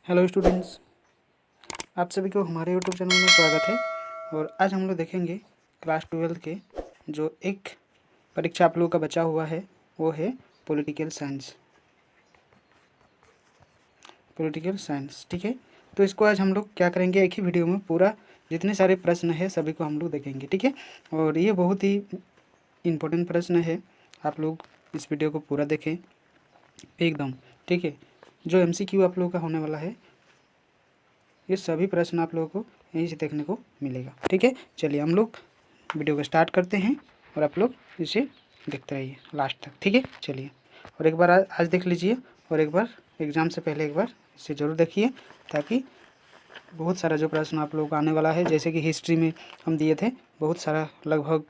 Hello students, आप सभी को हमारे यूट्यूब चैनल में स्वागत है। और आज हम लोग देखेंगे क्लास 12 के जो एक परीक्षा आप लोगों का बचा हुआ है वो है पॉलिटिकल साइंस। ठीक है, तो इसको आज हम लोग क्या करेंगे, एक ही वीडियो में पूरा जितने सारे प्रश्न है सभी को हम लोग देखेंगे। ठीक है, और ये बहुत ही इम्पोर्टेंट प्रश्न है, आप लोग इस वीडियो को पूरा देखें एकदम। ठीक है, जो MCQ आप लोगों का होने वाला है ये सभी प्रश्न आप लोगों को यहीं से देखने को मिलेगा। ठीक है, चलिए हम लोग वीडियो को स्टार्ट करते हैं और आप लोग इसे देखते रहिए लास्ट तक। ठीक है, चलिए और एक बार आज देख लीजिए और एक बार एग्ज़ाम से पहले एक बार इसे ज़रूर देखिए, ताकि बहुत सारा जो प्रश्न आप लोगों को आने वाला है, जैसे कि हिस्ट्री में हम दिए थे बहुत सारा, लगभग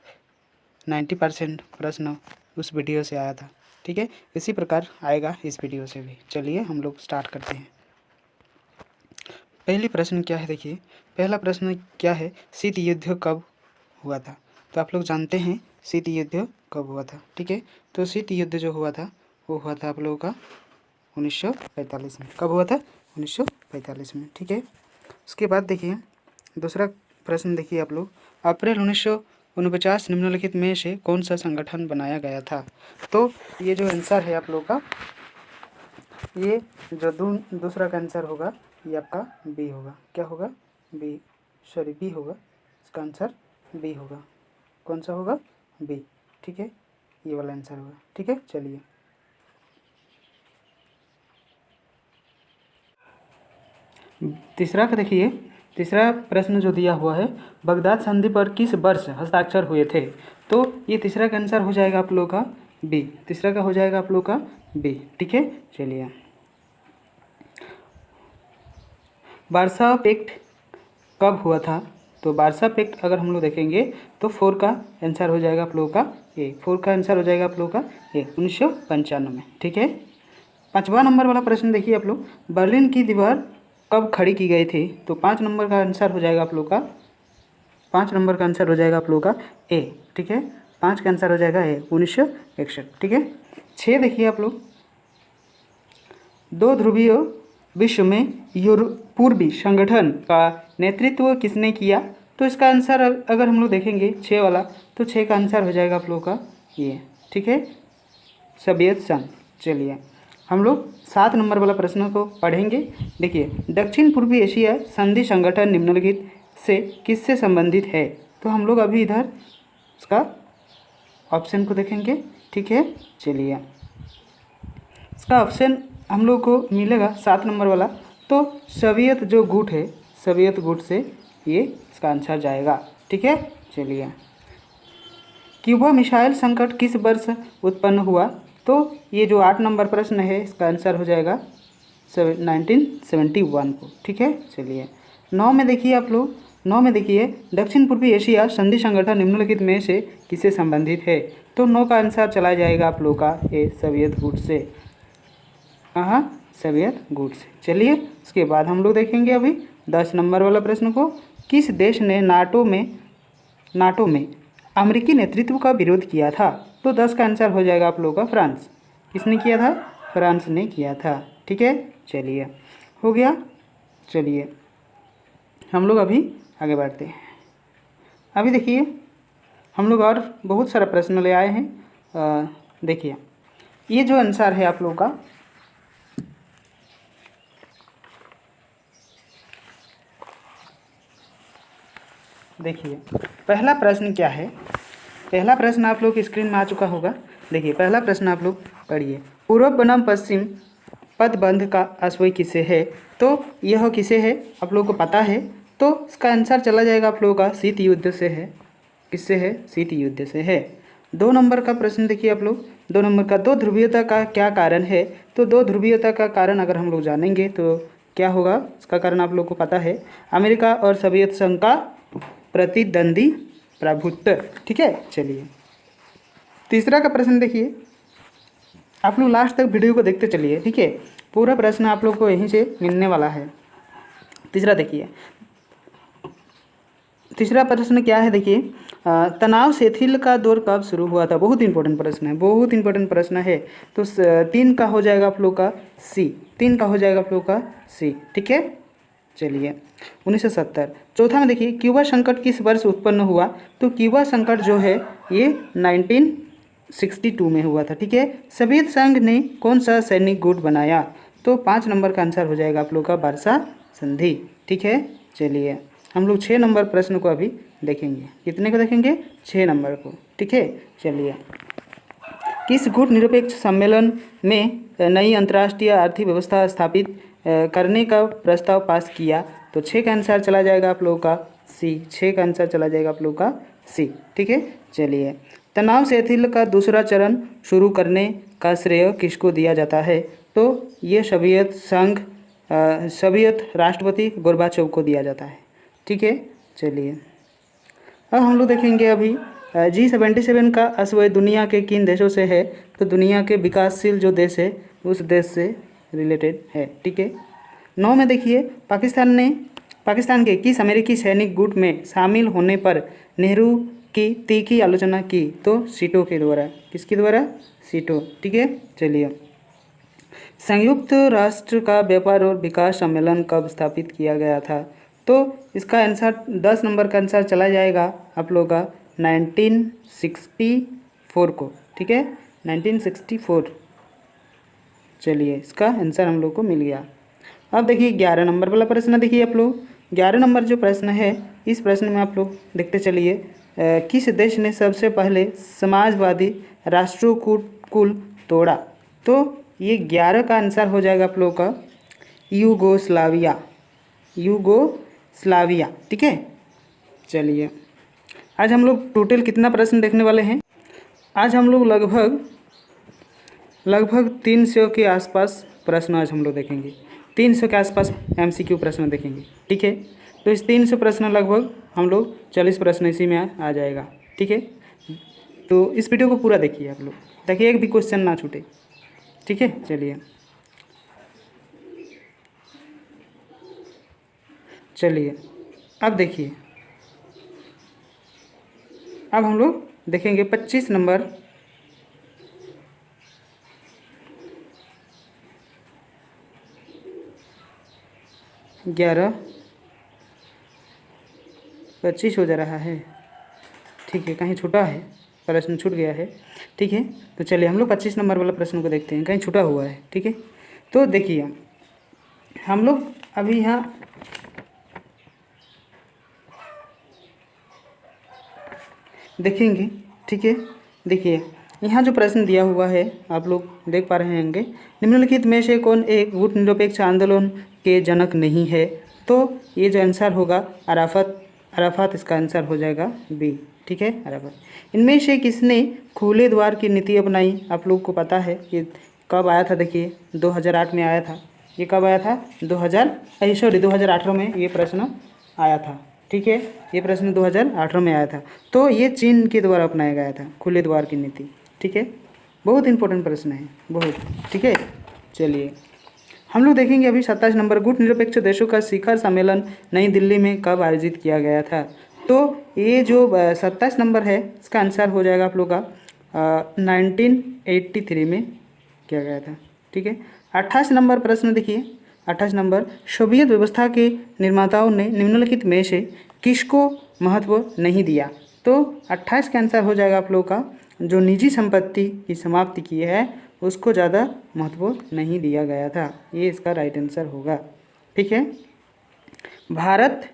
90% प्रश्न उस वीडियो से आया था। ठीक है, इसी प्रकार आएगा इस वीडियो से भी। चलिए हम लोग स्टार्ट करते हैं। पहली प्रश्न क्या है, देखिए पहला प्रश्न क्या है, शीत युद्ध कब हुआ था। तो आप लोग जानते हैं शीत युद्ध कब हुआ था। ठीक है, तो शीत युद्ध जो हुआ था वो हुआ था आप लोगों का 1945 में। कब हुआ था? 1945 में। ठीक है, उसके बाद देखिए दूसरा प्रश्न देखिए आप लोग, अप्रैल 1949 निम्नलिखित में से कौन सा संगठन बनाया गया था। तो ये जो आंसर है आप लोग का, ये जो दूसरा का आंसर होगा ये आपका बी होगा। क्या होगा? बी होगा। इसका आंसर बी होगा। कौन सा होगा? बी। ठीक है, ये वाला आंसर होगा। ठीक है, चलिए तीसरा का देखिए, तीसरा प्रश्न जो दिया हुआ है, बगदाद संधि पर किस वर्ष हस्ताक्षर हुए थे। तो ये तीसरा का आंसर हो जाएगा आप लोगों का बी। तीसरा का हो जाएगा आप लोगों का बी। ठीक है, चलिए वार्सा पैक्ट कब हुआ था। तो वार्सा पैक्ट अगर हम लोग देखेंगे तो 4 का आंसर हो जाएगा आप लोगों का ए। 4 का आंसर हो जाएगा आप लोगों का ए, 1995 में। ठीक है, 5वां नंबर वाला प्रश्न देखिए आप लोग, बर्लिन की दीवार कब खड़ी की गई थी। तो 5 नंबर का आंसर हो जाएगा आप लोग का, 5 नंबर का आंसर हो जाएगा आप लोग का ए। ठीक है, 5 का आंसर हो जाएगा ए, 1961। ठीक है, 6 देखिए आप लोग, दो ध्रुवीय विश्व में पूर्वी संगठन का नेतृत्व किसने किया। तो इसका आंसर अगर हम लोग देखेंगे 6 वाला, तो 6 का आंसर हो जाएगा आप लोगों का ये। ठीक है, सोवियत संघ। चलिए हम लोग 7 नंबर वाला प्रश्न को पढ़ेंगे। देखिए, दक्षिण पूर्वी एशिया संधि संगठन निम्नलिखित से किससे संबंधित है। तो हम लोग अभी इधर इसका ऑप्शन को देखेंगे। ठीक है, चलिए इसका ऑप्शन हम लोग को मिलेगा 7 नंबर वाला, तो सोवियत जो गुट है, सोवियत गुट से ये इसका आंसर जाएगा। ठीक है, चलिए क्यूबा मिसाइल संकट किस वर्ष उत्पन्न हुआ। तो ये जो 8 नंबर प्रश्न है इसका आंसर हो जाएगा 1971 को। ठीक है, चलिए 9 में देखिए आप लोग, 9 में देखिए, दक्षिण पूर्वी एशिया संधि संगठन निम्नलिखित में से किससे संबंधित है। तो 9 का आंसर चला जाएगा आप लोग का ए, सोवियत गुट से। हाँ, सोवियत गुट से। चलिए उसके बाद हम लोग देखेंगे अभी 10 नंबर वाला प्रश्न को, किस देश ने नाटो में अमेरिकी नेतृत्व का विरोध किया था। तो 10 का आंसर हो जाएगा आप लोगों का फ्रांस। किसने किया था? फ्रांस ने किया था। ठीक है, चलिए हो गया। चलिए हम लोग अभी आगे बढ़ते हैं। अभी देखिए हम लोग और बहुत सारा प्रश्न ले आए हैं। देखिए ये जो आंसर है आप लोगों का, देखिए पहला प्रश्न क्या है। पहला प्रश्न आप लोग की स्क्रीन में आ चुका होगा। देखिए पहला प्रश्न आप लोग पढ़िए, पूर्व बनाम पश्चिम पदबंध का आश्रय किसे है। तो यह किसे है आप लोगों को पता है, तो इसका आंसर चला जाएगा आप लोगों का शीत युद्ध से है। किससे है? शीत युद्ध से है। 2 नंबर का प्रश्न देखिए आप लोग, 2 नंबर का, दो ध्रुवीयता का क्या कारण है। तो दो ध्रुवीयता का कारण अगर हम लोग जानेंगे तो क्या होगा, इसका कारण आप लोग को पता है, अमेरिका और सोवियत संघ का प्रतिद्वंदी प्रभुत्व। ठीक है, चलिए तीसरा का प्रश्न देखिए, आप लोग लास्ट तक वीडियो को देखते चलिए। ठीक है, पूरा प्रश्न आप लोग को यहीं से मिलने वाला है। तीसरा देखिए, तीसरा प्रश्न क्या है देखिए, तनाव शिथिल का दौर कब शुरू हुआ था। बहुत इंपॉर्टेंट प्रश्न है, बहुत इंपॉर्टेंट प्रश्न है। तो 3 का हो जाएगा आप लोग का सी, 3 का हो जाएगा आप लोग का सी। ठीक है, चलिए 1970। चौथा में देखिए, क्यूबा संकट किस वर्ष उत्पन्न हुआ। तो क्यूबा संकट जो है ये 1962 में हुआ था। ठीक है, सोवियत संघ ने कौन सा सैनिक गुट बनाया। तो 5 नंबर का आंसर हो जाएगा आप लोग का वार्सा संधि। ठीक है, चलिए हम लोग 6 नंबर प्रश्न को अभी देखेंगे। कितने को देखेंगे, 6 नंबर को। ठीक है, चलिए किस गुट निरपेक्ष सम्मेलन में नई अंतर्राष्ट्रीय आर्थिक व्यवस्था स्थापित करने का प्रस्ताव पास किया। तो 6 का आंसर चला जाएगा आप लोगों का सी, 6 का आंसर चला जाएगा आप लोगों का सी। ठीक है, चलिए तनाव शिथिल का दूसरा चरण शुरू करने का श्रेय किसको दिया जाता है। तो ये सोवियत संघ सोवियत राष्ट्रपति गोर्बाचोव को दिया जाता है। ठीक है, चलिए अब हम लोग देखेंगे अभी G77 का अस्वय दुनिया के किन देशों से है। तो दुनिया के विकासशील जो देश है उस देश से रिलेटेड है। ठीक है, 9 में देखिए, पाकिस्तान के किस अमेरिकी सैनिक गुट में शामिल होने पर नेहरू की तीखी आलोचना की। तो सीटो के द्वारा, किसके द्वारा, सीटो। ठीक है, चलिए संयुक्त राष्ट्र का व्यापार और विकास सम्मेलन कब स्थापित किया गया था। तो इसका आंसर 10 नंबर का आंसर चला जाएगा आप लोगों का 1964 को। ठीक है, 1964। चलिए इसका आंसर हम लोग को मिल गया। अब देखिए 11 नंबर वाला प्रश्न देखिए आप लोग। 11 नंबर जो प्रश्न है, इस प्रश्न में आप लोग देखते चलिए, किस देश ने सबसे पहले समाजवादी राष्ट्रकूट तोड़ा। तो ये 11 का आंसर हो जाएगा आप लोगों का यूगोस्लाविया, यूगोस्लाविया। ठीक है, चलिए आज हम लोग टोटल कितना प्रश्न देखने वाले हैं। आज हम लोग लगभग 300 के आसपास प्रश्न आज हम लोग देखेंगे। 300 के आसपास MCQ प्रश्न देखेंगे। ठीक है, तो इस 300 प्रश्न लगभग हम लोग 40 प्रश्न इसी में आ जाएगा। ठीक है, तो इस वीडियो को पूरा देखिए आप लोग, ताकि एक भी क्वेश्चन ना छूटे। ठीक है, चलिए अब देखिए, अब हम लोग देखेंगे 25 नंबर। ग्यारह 25 हो जा रहा है। ठीक है, कहीं छूटा है, प्रश्न छूट गया है। ठीक है, तो चलिए हम लोग 25 नंबर वाला प्रश्न को देखते हैं, कहीं छूटा हुआ है। ठीक है, तो देखिए हम लोग अभी यहाँ देखेंगे। ठीक है, देखिए यहाँ जो प्रश्न दिया हुआ है आप लोग देख पा रहे होंगे, निम्नलिखित में से कौन एक गुट निरपेक्ष आंदोलन के जनक नहीं है। तो ये जो आंसर होगा अराफात इसका आंसर हो जाएगा बी। ठीक है, अराफात। इनमें से किसने खुले द्वार की नीति अपनाई। आप लोग को पता है कि कब आया था, देखिए 2008 में आया था। ये कब आया था, 2018 में ये प्रश्न आया था। ठीक है, ये प्रश्न 2018 में आया था। तो ये चीन के द्वारा अपनाया गया था खुले द्वार की नीति। ठीक है, बहुत इंपॉर्टेंट प्रश्न है, बहुत। ठीक है, चलिए हम लोग देखेंगे अभी 27 नंबर, गुट निरपेक्ष देशों का शिखर सम्मेलन नई दिल्ली में कब आयोजित किया गया था। तो ये जो 27 नंबर है इसका आंसर हो जाएगा आप लोग का 1983 में किया गया था। ठीक है, 28 नंबर प्रश्न देखिए, 28 नंबर, सोवियत व्यवस्था के निर्माताओं ने निम्नलिखित में से किसको महत्व नहीं दिया। तो 28 का आंसर हो जाएगा आप लोगों का जो निजी संपत्ति की समाप्ति की है उसको ज़्यादा महत्व नहीं दिया गया था। ये इसका राइट आंसर होगा। ठीक है, भारत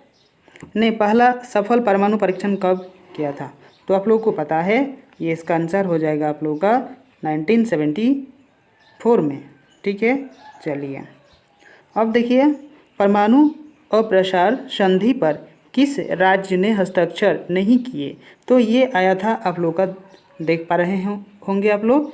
ने पहला सफल परमाणु परीक्षण कब किया था। तो आप लोगों को पता है, ये इसका आंसर हो जाएगा आप लोगों का 1974 में। ठीक है, चलिए अब देखिए परमाणु अप्रसार संधि पर किस राज्य ने हस्ताक्षर नहीं किए। तो ये आया था आप लोग का, देख पा रहे होंगे आप लोग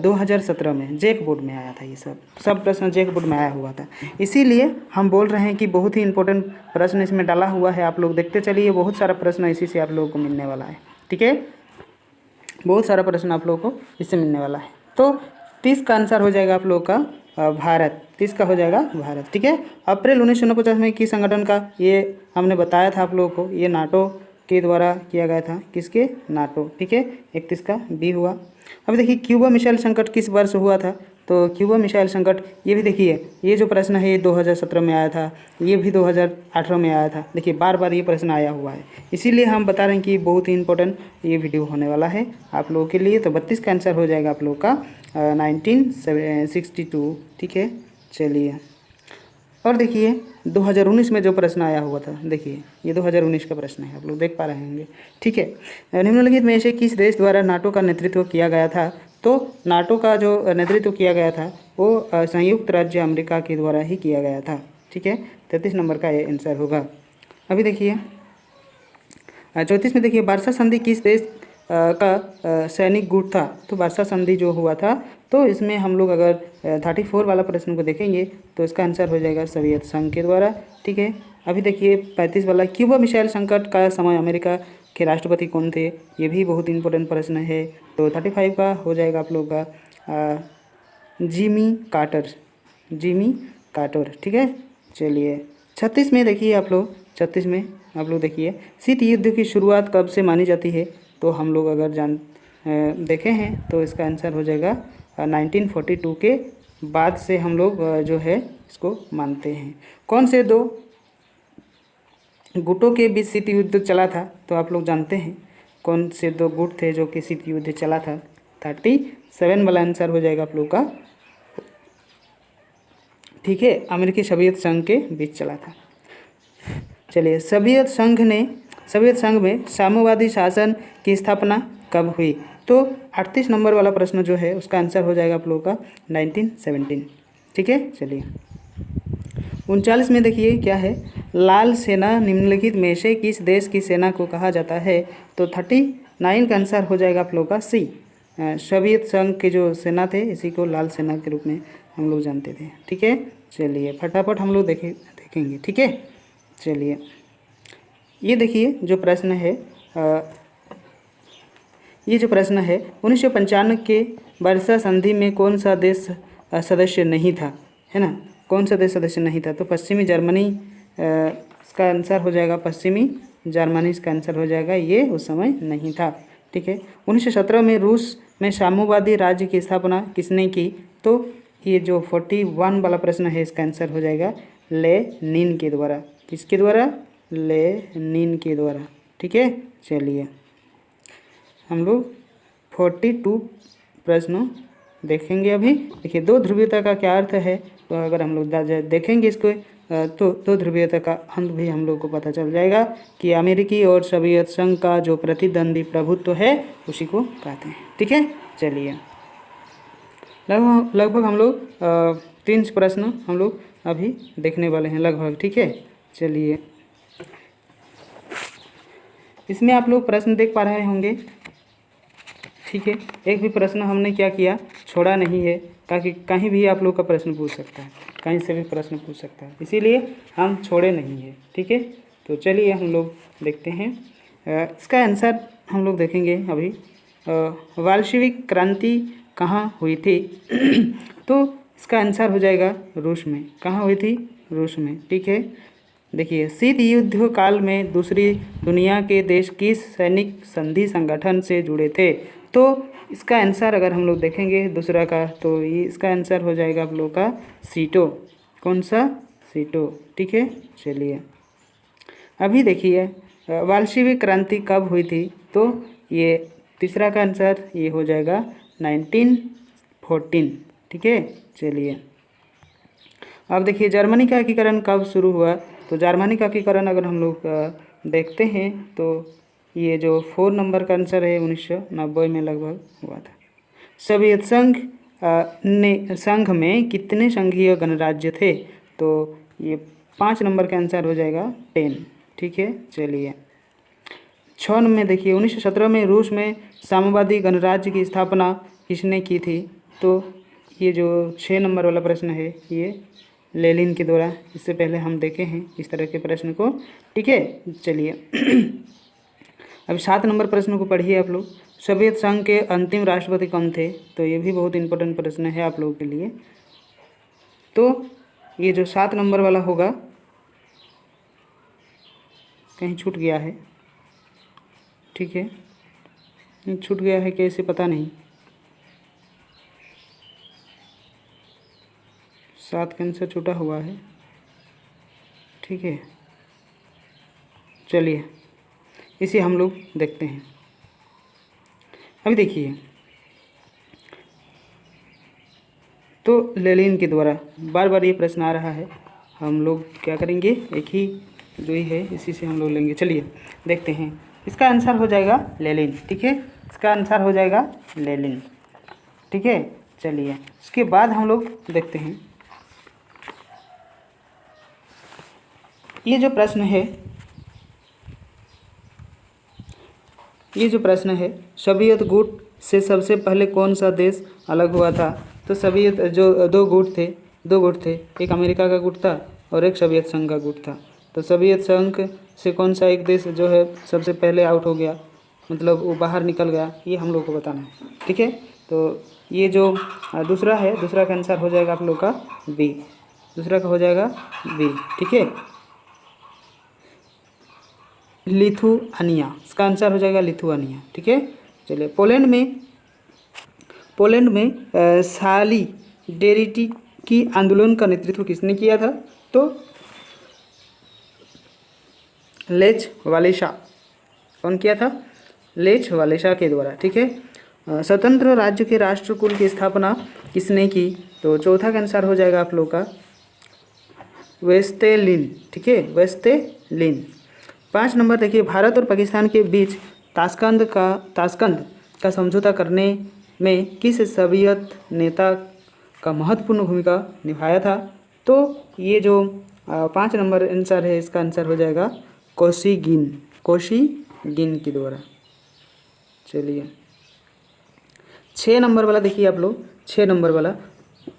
2017 में जैक बोर्ड में आया था। ये सब प्रश्न जैक बोर्ड में आया हुआ था, इसीलिए हम बोल रहे हैं कि बहुत ही इंपॉर्टेंट प्रश्न इसमें डाला हुआ है। आप लोग देखते चलिए, बहुत सारा प्रश्न इसी से आप लोगों को मिलने वाला है। ठीक है, बहुत सारा प्रश्न आप लोगों को इससे मिलने वाला है। तो 30 का आंसर हो जाएगा आप लोगों का भारत, 30 का हो जाएगा भारत। ठीक है, अप्रैल 1949 में किस संगठन का, ये हमने बताया था आप लोगों को, ये नाटो के द्वारा किया गया था, किसके? नाटो। ठीक है, 31 का बी हुआ। अब देखिए क्यूबा मिसाइल संकट किस वर्ष हुआ था? तो क्यूबा मिसाइल संकट, ये भी देखिए, ये जो प्रश्न है ये 2017 में आया था, ये भी 2018 में आया था। देखिए बार बार ये प्रश्न आया हुआ है, इसीलिए हम बता रहे हैं कि बहुत ही इंपॉर्टेंट ये वीडियो होने वाला है आप लोगों के लिए। तो 32 का आंसर हो जाएगा आप लोगों का 1962। ठीक है, चलिए। और देखिए 2019 में जो प्रश्न आया हुआ था, देखिए ये 2019 का प्रश्न है, आप लोग देख पा रहे होंगे। ठीक है, निम्नलिखित में से किस देश द्वारा नाटो का नेतृत्व किया गया था? तो नाटो का जो नेतृत्व किया गया था वो संयुक्त राज्य अमेरिका के द्वारा ही किया गया था। ठीक है, 33 नंबर का ये आंसर होगा। अभी देखिए 34 में देखिए वर्षा संधि किस देश का सैनिक गुट था? तो वर्षा संधि जो हुआ था, तो इसमें हम लोग अगर 34 वाला प्रश्न को देखेंगे तो इसका आंसर हो जाएगा सोवियत संघ के द्वारा। ठीक है, अभी देखिए 35 वाला क्यूबा मिसाइल संकट का समय अमेरिका के राष्ट्रपति कौन थे? ये भी बहुत इंपॉर्टेंट प्रश्न है। तो 35 का हो जाएगा आप लोग का जिमी कार्टर, जिमी कार्टर। ठीक है, चलिए 36 में देखिए आप लोग, 36 में आप लोग देखिए शीत युद्ध की शुरुआत कब से मानी जाती है? तो हम लोग अगर देखे हैं तो इसका आंसर हो जाएगा 1942 के बाद से हम लोग जो है इसको मानते हैं। कौन से दो गुटों के बीच शीत युद्ध चला था? तो आप लोग जानते हैं कौन से दो गुट थे जो कि शीत युद्ध चला था। 37 वाला आंसर हो जाएगा आप लोग का। ठीक है, अमेरिकी सोवियत संघ के बीच चला था। चलिए सोवियत संघ में साम्यवादी शासन की स्थापना कब हुई? तो 38 नंबर वाला प्रश्न जो है उसका आंसर हो जाएगा आप लोगों का 1917। ठीक है, चलिए 39 में देखिए क्या है, लाल सेना निम्नलिखित में से किस देश की सेना को कहा जाता है? तो 39 का आंसर हो जाएगा आप लोगों का सी, सोवियत संघ के जो सेना थे इसी को लाल सेना के रूप में हम लोग जानते थे। ठीक है, चलिए फटाफट हम लोग देखेंगे। ठीक है, चलिए ये देखिए जो प्रश्न है, ये जो प्रश्न है 1995 के वर्षा संधि में कौन सा देश सदस्य नहीं था, है ना? कौन सा देश सदस्य नहीं था? तो पश्चिमी जर्मनी इसका आंसर हो जाएगा, पश्चिमी जर्मनी इसका आंसर हो जाएगा, ये उस समय नहीं था। ठीक है, 1917 में रूस में साम्यवादी राज्य की स्थापना किसने की? तो ये जो 41 वाला प्रश्न है इसका आंसर हो जाएगा लेनिन के द्वारा। किसके द्वारा? लेनिन के द्वारा। ठीक है, चलिए हम लोग 42 प्रश्न देखेंगे अभी। देखिए दो ध्रुवीयता का क्या अर्थ है? तो अगर हम लोग देखेंगे इसको तो दो ध्रुवीयता का अंत भी हम लोग को पता चल जाएगा कि अमेरिकी और सोवियत संघ का जो प्रतिद्वंदी प्रभुत्व है उसी को कहते हैं। ठीक है, चलिए लगभग हम लोग 3 प्रश्न हम लोग अभी देखने वाले हैं लगभग। ठीक है, चलिए इसमें आप लोग प्रश्न देख पा रहे होंगे। ठीक है, एक भी प्रश्न हमने क्या किया, छोड़ा नहीं है, ताकि कहीं भी आप लोग का प्रश्न पूछ सकता है, कहीं से भी प्रश्न पूछ सकता है, इसीलिए हम छोड़े नहीं है। ठीक है, तो चलिए हम लोग देखते हैं इसका आंसर हम लोग देखेंगे अभी। वाल्शविक क्रांति कहाँ हुई थी? तो इसका आंसर हो जाएगा रूस में। कहाँ हुई थी? रूस में। ठीक है, देखिए शीत युद्ध काल में दूसरी दुनिया के देश किस सैनिक संधि संगठन से जुड़े थे? तो इसका आंसर अगर हम लोग देखेंगे दूसरा का, तो ये इसका आंसर हो जाएगा आप लोग का सीटो। कौन सा? सीटो। ठीक है, चलिए अभी देखिए वाल्शविक क्रांति कब हुई थी? तो ये तीसरा का आंसर ये हो जाएगा 1914। ठीक है, चलिए अब देखिए जर्मनी का एकीकरण कब शुरू हुआ? तो जर्मनी का एकीकरण अगर हम लोग देखते हैं तो ये जो 4 नंबर का आंसर है 1990 में लगभग हुआ था। सोवियत संघ में कितने संघीय गणराज्य थे? तो ये 5 नंबर का आंसर हो जाएगा 10। ठीक है, चलिए 6 में देखिए 1917 में रूस में साम्यवादी गणराज्य की स्थापना किसने की थी? तो ये जो 6 नंबर वाला प्रश्न है ये लेनिन के द्वारा। इससे पहले हम देखे हैं इस तरह के प्रश्न को। ठीक है, चलिए अब 7 नंबर प्रश्न को पढ़िए आप लोग। सोवियत संघ के अंतिम राष्ट्रपति कौन थे? तो ये भी बहुत इंपॉर्टेंट प्रश्न है आप लोगों के लिए। तो ये जो 7 नंबर वाला होगा, कहीं छूट गया है, ठीक है, छूट गया है कैसे पता नहीं। 7 का आंसर छूटा हुआ है। ठीक है, चलिए इसे हम लोग देखते हैं। अभी देखिए, तो लेनिन के द्वारा बार बार ये प्रश्न आ रहा है, हम लोग क्या करेंगे, एक ही जो ही है इसी से हम लोग लेंगे। चलिए देखते हैं, इसका आंसर हो जाएगा लेनिन। ठीक है, इसका आंसर हो जाएगा लेनिन। ठीक है, चलिए उसके बाद हम लोग देखते हैं, ये जो प्रश्न है, ये जो प्रश्न है, सोवियत गुट से सबसे पहले कौन सा देश अलग हुआ था। तो सोवियत जो दो गुट थे, एक अमेरिका का गुट था और एक सोवियत संघ का गुट था। तो सोवियत संघ से कौन सा एक देश जो है सबसे पहले आउट हो गया, मतलब वो बाहर निकल गया, ये हम लोग को बताना है। ठीक है, तो ये जो दूसरा है, दूसरा का आंसर हो जाएगा आप लोग का बी, दूसरा का हो जाएगा बी। ठीक है, लिथुआनिया, इसका आंसर हो जाएगा लिथुआनिया। ठीक है, चलिए पोलैंड में सॉलिडेरिटी की आंदोलन का नेतृत्व किसने किया था। तो लेच वालेसा, कौन किया था, लेच वालेसा के द्वारा। ठीक है, स्वतंत्र राज्य के राष्ट्रकुल की स्थापना किसने की। तो चौथा का आंसर हो जाएगा आप लोग का वेस्टेलिन। ठीक है, वेस्टेलिन। 5 नंबर देखिए, भारत और पाकिस्तान के बीच ताशकंद का समझौता करने में किस सोवियत नेता का महत्वपूर्ण भूमिका निभाया था। तो ये जो 5 नंबर आंसर है, इसका आंसर हो जाएगा कोशिगिन के द्वारा। चलिए 6 नंबर वाला देखिए आप लोग, 6 नंबर वाला,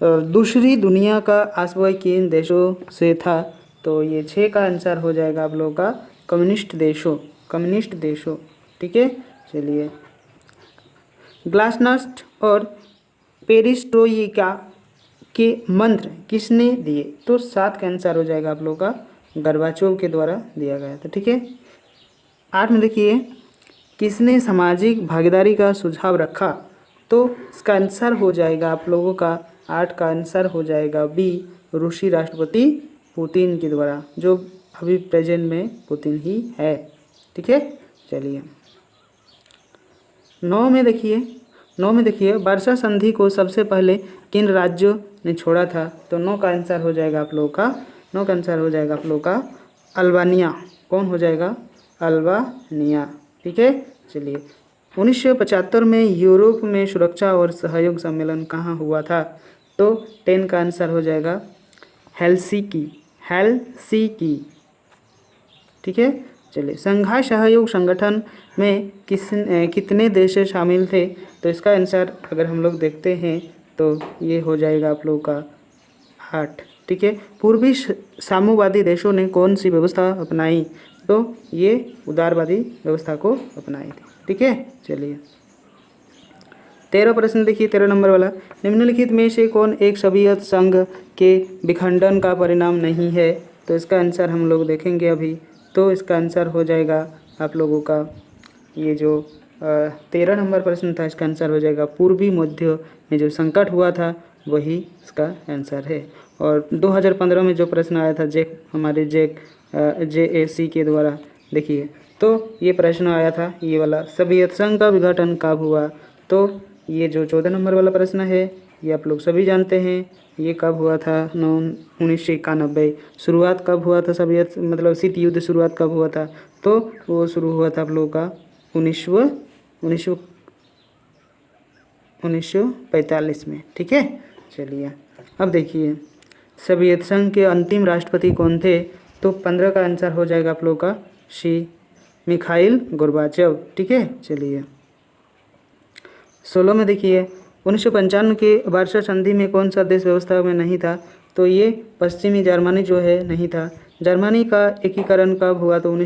दूसरी दुनिया का आश्रय किन देशों से था। तो ये 6 का आंसर हो जाएगा आप लोगों का कम्युनिस्ट देशों। ठीक है, चलिए ग्लासनस्ट और पेरिस्ट्रोइका के मंत्र किसने दिए। तो 7 का आंसर हो जाएगा आप लोगों का गर्बाचोव के द्वारा दिया गया था। ठीक है, 8 में देखिए, किसने सामाजिक भागीदारी का सुझाव रखा। तो इसका आंसर हो जाएगा आप लोगों का 8 का आंसर हो जाएगा बी, रूसी राष्ट्रपति पुतिन के द्वारा, जो अभी प्रेजेंट में पुतिन ही है। ठीक है, चलिए 9 में देखिए, वर्षा संधि को सबसे पहले किन राज्यों ने छोड़ा था। तो 9 का आंसर हो जाएगा आप लोगों का, 9 का आंसर हो जाएगा आप लोगों का अल्बानिया। कौन हो जाएगा, अल्बानिया। ठीक है, चलिए 1975 में यूरोप में सुरक्षा और सहयोग सम्मेलन कहाँ हुआ था। तो 10 का आंसर हो जाएगा हेलसिंकी। ठीक है, चलिए संघाई सहयोग संगठन में कितने देश शामिल थे। तो इसका आंसर अगर हम लोग देखते हैं तो ये हो जाएगा आप लोगों का 8। ठीक है, पूर्वी साम्यवादी देशों ने कौन सी व्यवस्था अपनाई। तो ये उदारवादी व्यवस्था को अपनाई थी। ठीक है, चलिए 13 प्रश्न देखिए, 13 नंबर वाला, निम्नलिखित में से कौन एक सोवियत संघ के विखंडन का परिणाम नहीं है। तो इसका आंसर हम लोग देखेंगे अभी। तो इसका आंसर हो जाएगा आप लोगों का ये जो 13 नंबर प्रश्न था, इसका आंसर हो जाएगा पूर्वी मध्य में जो संकट हुआ था वही इसका आंसर है। और 2015 में जो प्रश्न आया था हमारे JAC के द्वारा, देखिए तो ये प्रश्न आया था ये वाला, सोवियत संघ का विघटन कब हुआ। तो ये जो 14 नंबर वाला प्रश्न है ये आप लोग सभी जानते हैं, ये कब हुआ था, 1991। शुरुआत कब हुआ था सोवियत मतलब शीत युद्ध शुरुआत कब हुआ था। तो वो शुरू हुआ था आप लोगों का 1945 में। ठीक है, चलिए अब देखिए सोवियत संघ के अंतिम राष्ट्रपति कौन थे। तो 15 का आंसर हो जाएगा आप लोगों का सी, मिखाइल गोर्बाचेव। ठीक है, चलिए 16 में देखिए 1995 के वर्षा संधि में कौन सा देश व्यवस्था में नहीं था। तो ये पश्चिमी जर्मनी जो है नहीं था। जर्मनी का एकीकरण कब हुआ। तो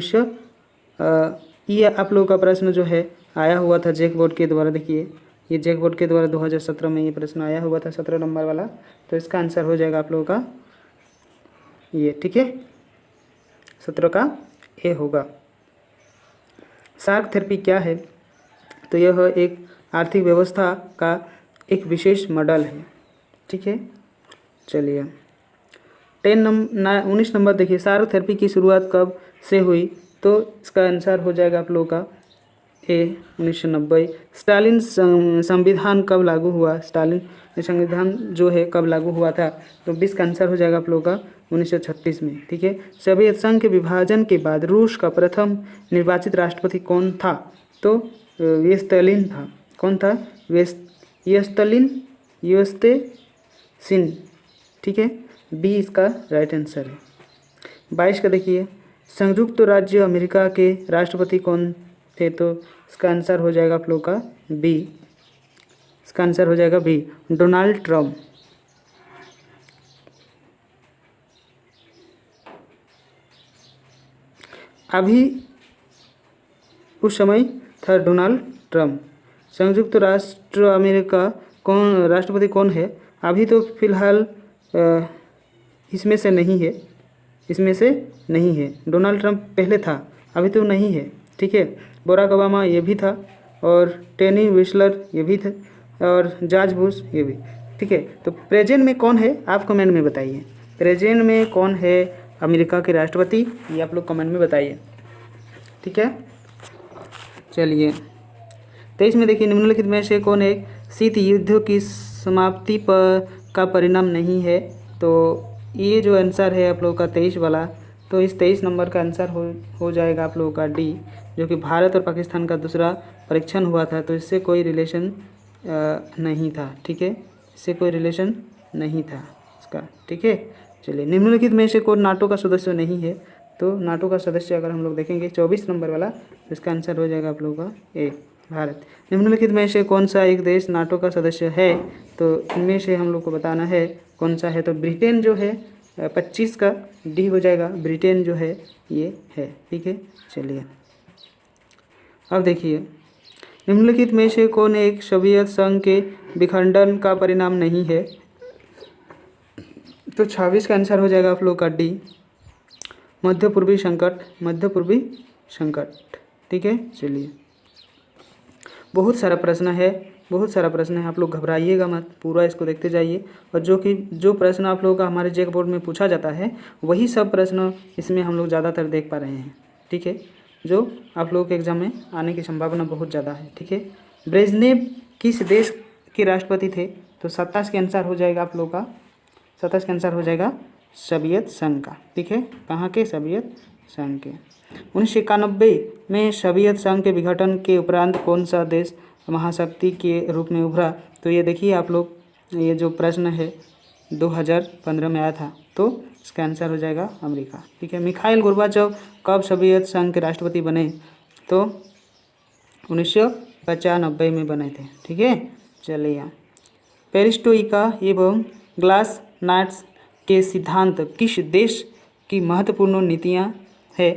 ये आप लोगों का प्रश्न जो है आया हुआ था जैक बोर्ड के द्वारा। देखिए ये जैक बोर्ड के द्वारा 2017 में ये प्रश्न आया हुआ था, 17 नंबर वाला। तो इसका आंसर हो जाएगा आप लोगों का ये। ठीक है, 17 का ए होगा। शार्क थेरेपी क्या है? तो यह एक आर्थिक व्यवस्था का एक विशेष मॉडल है। ठीक है, चलिए 19 नंबर देखिए, शार्क थेरेपी की शुरुआत कब से हुई? तो इसका आंसर हो जाएगा आप लोगों का ए 1990। स्टालिन संविधान कब लागू हुआ? स्टालिन संविधान जो है कब लागू हुआ था? तो 20 का आंसर हो जाएगा आप लोगों का 1936 में। ठीक है, सोवियत संघ के विभाजन के बाद रूस का प्रथम निर्वाचित राष्ट्रपति कौन था? तो येस्तलिन था। कौन था? येस्तलिन, येस्तेसिन। ठीक है, बी इसका राइट आंसर है। 22 का देखिए, संयुक्त राज्य अमेरिका के राष्ट्रपति कौन थे? तो इसका आंसर हो जाएगा आप लोग का बी। इसका आंसर हो जाएगा बी, डोनाल्ड ट्रम्प। अभी उस समय था डोनाल्ड ट्रम्प। संयुक्त राष्ट्र अमेरिका कौन राष्ट्रपति कौन है? अभी तो फिलहाल इसमें से नहीं है, इसमें से नहीं है। डोनाल्ड ट्रम्प पहले था, अभी तो नहीं है। ठीक है, बराक ओबामा ये भी था, और टेनी विस्लर ये भी थे, और जॉर्ज बुश ये भी। ठीक है, तो प्रेजेंट में कौन है आप कमेंट में बताइए। प्रेजेंट में कौन है अमेरिका के राष्ट्रपति, ये आप लोग कमेंट में बताइए। ठीक है, चलिए 23 में देखिए, निम्नलिखित में से कौन एक शीत युद्ध की समाप्ति पर का परिणाम नहीं है? तो ये जो आंसर है आप लोगों का 23 वाला, तो इस 23 नंबर का आंसर हो जाएगा आप लोगों का डी, जो कि भारत और पाकिस्तान का दूसरा परीक्षण हुआ था। तो इससे कोई रिलेशन नहीं था। ठीक है, इससे कोई रिलेशन नहीं था इसका। ठीक है, चलिए निम्नलिखित में से कौन नाटो का सदस्य नहीं है? तो नाटो का सदस्य अगर हम लोग देखेंगे 24 नंबर वाला, तो इसका आंसर हो जाएगा आप लोगों का ए, भारत। निम्नलिखित में से कौन सा एक देश नाटो का सदस्य है? तो इनमें से हम लोग को बताना है कौन सा है। तो ब्रिटेन जो है 25 का डी हो जाएगा, ब्रिटेन जो है ये है। ठीक है, चलिए अब देखिए, निम्नलिखित में से कौन एक सोवियत संघ के विखंडन का परिणाम नहीं है? तो 26 का आंसर हो जाएगा आप लोग का डी, मध्य पूर्वी संकट, मध्य पूर्वी संकट। ठीक है, चलिए बहुत सारा प्रश्न है, बहुत सारा प्रश्न है, आप लोग घबराइएगा मत, पूरा इसको देखते जाइए। और जो प्रश्न आप लोगों का हमारे जेक बोर्ड में पूछा जाता है, वही सब प्रश्न इसमें हम लोग ज़्यादातर देख पा रहे हैं। ठीक है, जो आप लोगों के एग्जाम में आने की संभावना बहुत ज़्यादा है। ठीक है, ब्रेजनेव किस देश के राष्ट्रपति थे? तो 27 के आंसर हो जाएगा आप लोग का, 27 का आंसर हो जाएगा सोवियत संघ का। ठीक है, कहाँ के? सोवियत संघ के। 1991 में सोवियत संघ के विघटन के उपरांत कौन सा देश महाशक्ति के रूप में उभरा? तो ये देखिए आप लोग, ये जो प्रश्न है 2015 में आया था, तो इसका आंसर हो जाएगा अमेरिका। ठीक है, मिखाइल गोर्बाचोव कब सोवियत संघ के राष्ट्रपति बने? तो 1995 में बने थे। ठीक है, चलिए पेरिस्टोइका एवं ग्लास नाट्स के सिद्धांत किस देश की महत्वपूर्ण नीतियाँ है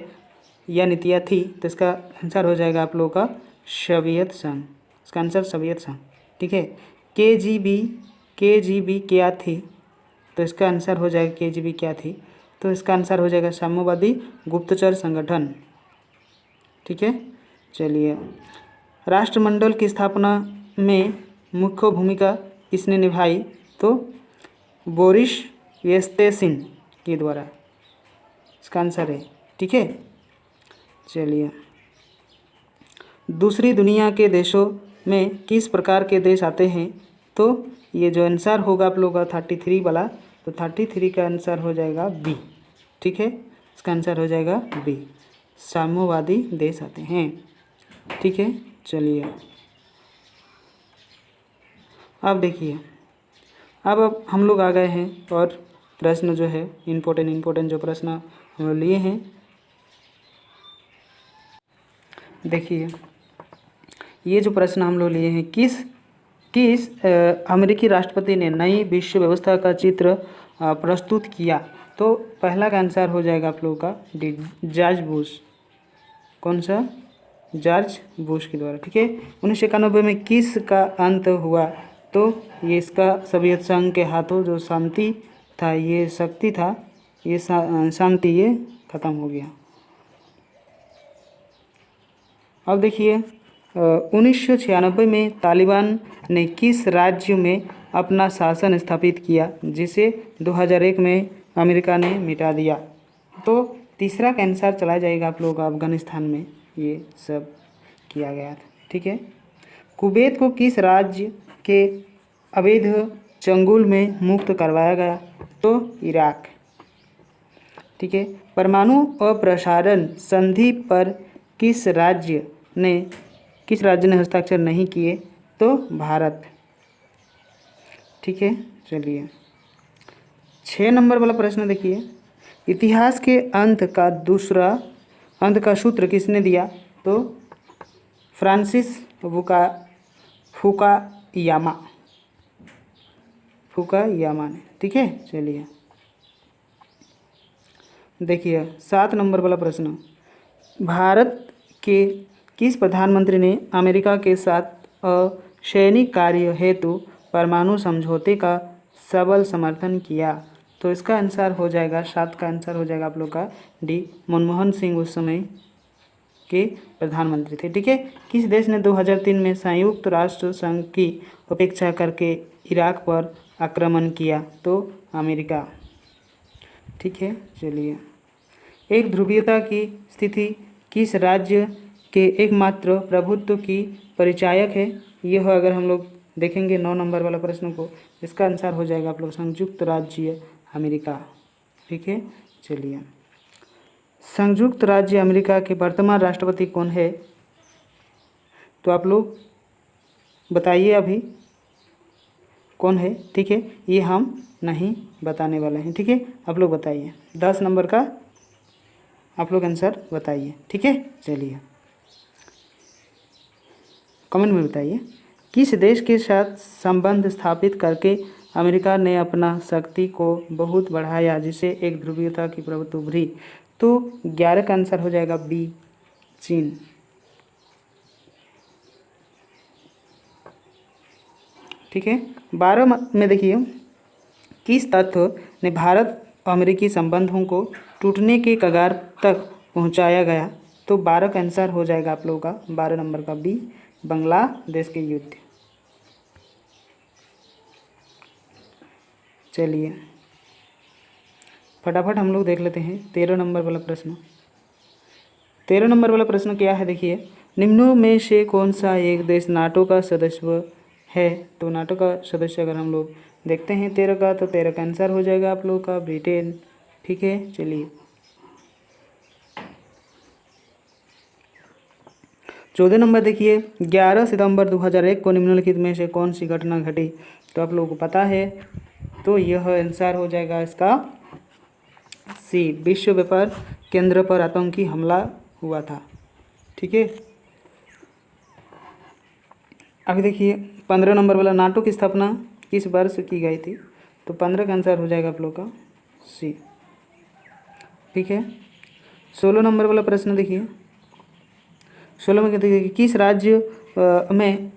या नीतियाँ थी? तो इसका आंसर हो जाएगा आप लोगों का सोवियत संघ, इसका आंसर सोवियत संघ। ठीक है, केजीबी क्या थी? तो इसका आंसर हो जाएगा केजीबी क्या थी? तो इसका आंसर हो जाएगा साम्यवादी गुप्तचर संगठन। ठीक है, चलिए राष्ट्रमंडल की स्थापना में मुख्य भूमिका किसने निभाई? तो बोरिस येल्त्सिन के द्वारा, इसका आंसर है। ठीक है, चलिए दूसरी दुनिया के देशों में किस प्रकार के देश आते हैं? तो ये जो आंसर होगा आप लोगों का 33 वाला, तो 33 का आंसर हो जाएगा बी। ठीक है, इसका आंसर हो जाएगा बी, साम्यवादी देश आते हैं। ठीक है, चलिए अब देखिए, अब हम लोग आ गए हैं और प्रश्न जो है इम्पोर्टेंट जो प्रश्न हम लोग लिए हैं, देखिए ये जो प्रश्न हम लोग लिए हैं, किस अमेरिकी राष्ट्रपति ने नई विश्व व्यवस्था का चित्र प्रस्तुत किया? तो पहला का आंसर हो जाएगा आप लोगों का डी, जॉर्ज बुश। कौन सा? जॉर्ज बुश के द्वारा। ठीक है, 1991 में किस का अंत हुआ? तो ये इसका सोवियत संघ के हाथों जो शांति था, ये शक्ति था, ये शांति ये खत्म हो गया। अब देखिए 1996 में तालिबान ने किस राज्य में अपना शासन स्थापित किया जिसे 2001 में अमेरिका ने मिटा दिया। तो तीसरा का आंसर चला जाएगा आप लोग अफगानिस्तान में ये सब किया गया था। ठीक है। कुवैत को किस राज्य के अवैध चंगुल में मुक्त करवाया गया। तो इराक। ठीक है। परमाणु अप्रसारण संधि पर किस राज्य ने हस्ताक्षर नहीं किए। तो भारत। ठीक है। चलिए 6 नंबर वाला प्रश्न देखिए, इतिहास के अंत का सूत्र किसने दिया। तो फ्रांसिस फुकायामा ने। ठीक है। चलिए देखिए 7 नंबर वाला प्रश्न, भारत के किस प्रधानमंत्री ने अमेरिका के साथ असैनिक कार्य हेतु परमाणु समझौते का सबल समर्थन किया। तो इसका आंसर हो जाएगा 7 का आंसर हो जाएगा आप लोग का डी, मनमोहन सिंह उस समय के प्रधानमंत्री थे। ठीक है। किस देश ने 2003 में संयुक्त राष्ट्र संघ की उपेक्षा करके इराक पर आक्रमण किया। तो अमेरिका। ठीक है। चलिए एक ध्रुवीयता की स्थिति किस राज्य के एकमात्र प्रभुत्व की परिचायक है। यह अगर हम लोग देखेंगे 9 नंबर वाला प्रश्न को, इसका आंसर हो जाएगा आप लोग संयुक्त राज्य अमेरिका। ठीक है। चलिए संयुक्त राज्य अमेरिका के वर्तमान राष्ट्रपति कौन है। तो आप लोग बताइए अभी कौन है। ठीक है। ये हम नहीं बताने वाले हैं। ठीक है। आप लोग बताइए 10 नंबर का आप लोग आंसर बताइए। ठीक है। चलिए कमेंट में बताइए किस देश के साथ संबंध स्थापित करके अमेरिका ने अपना शक्ति को बहुत बढ़ाया जिसे एक ध्रुवीयता की प्रवृत्ति उभरी। तो 11 का आंसर हो जाएगा बी, चीन। ठीक है। 12 में देखिए किस तथ्य ने भारत अमेरिकी संबंधों को टूटने के कगार तक पहुंचाया गया। तो 12 का आंसर हो जाएगा आप लोगों का 12 नंबर का बी, बांग्लादेश के युद्ध। चलिए फटाफट हम लोग देख लेते हैं 13 नंबर वाला प्रश्न। 13 नंबर वाला प्रश्न क्या है देखिए, निम्नों में से कौन सा एक देश नाटो का सदस्य है। तो नाटो का सदस्य अगर हम लोग देखते हैं 13 का, तो 13 का आंसर हो जाएगा आप लोगों का ब्रिटेन। ठीक है। चलिए 14 नंबर देखिए, 11 सितंबर 2001 को निम्नलिखित में से कौन सी घटना घटी। तो आप लोगों को पता है, तो यह आंसर हो जाएगा इसका सी, विश्व व्यापार केंद्र पर आतंकी हमला हुआ था। ठीक है। अभी देखिए 15 नंबर वाला, नाटो की स्थापना किस वर्ष की गई थी। तो 15 का आंसर हो जाएगा आप लोग का सी। ठीक है। 16 नंबर वाला प्रश्न देखिए, 16 में देखिए किस राज्य में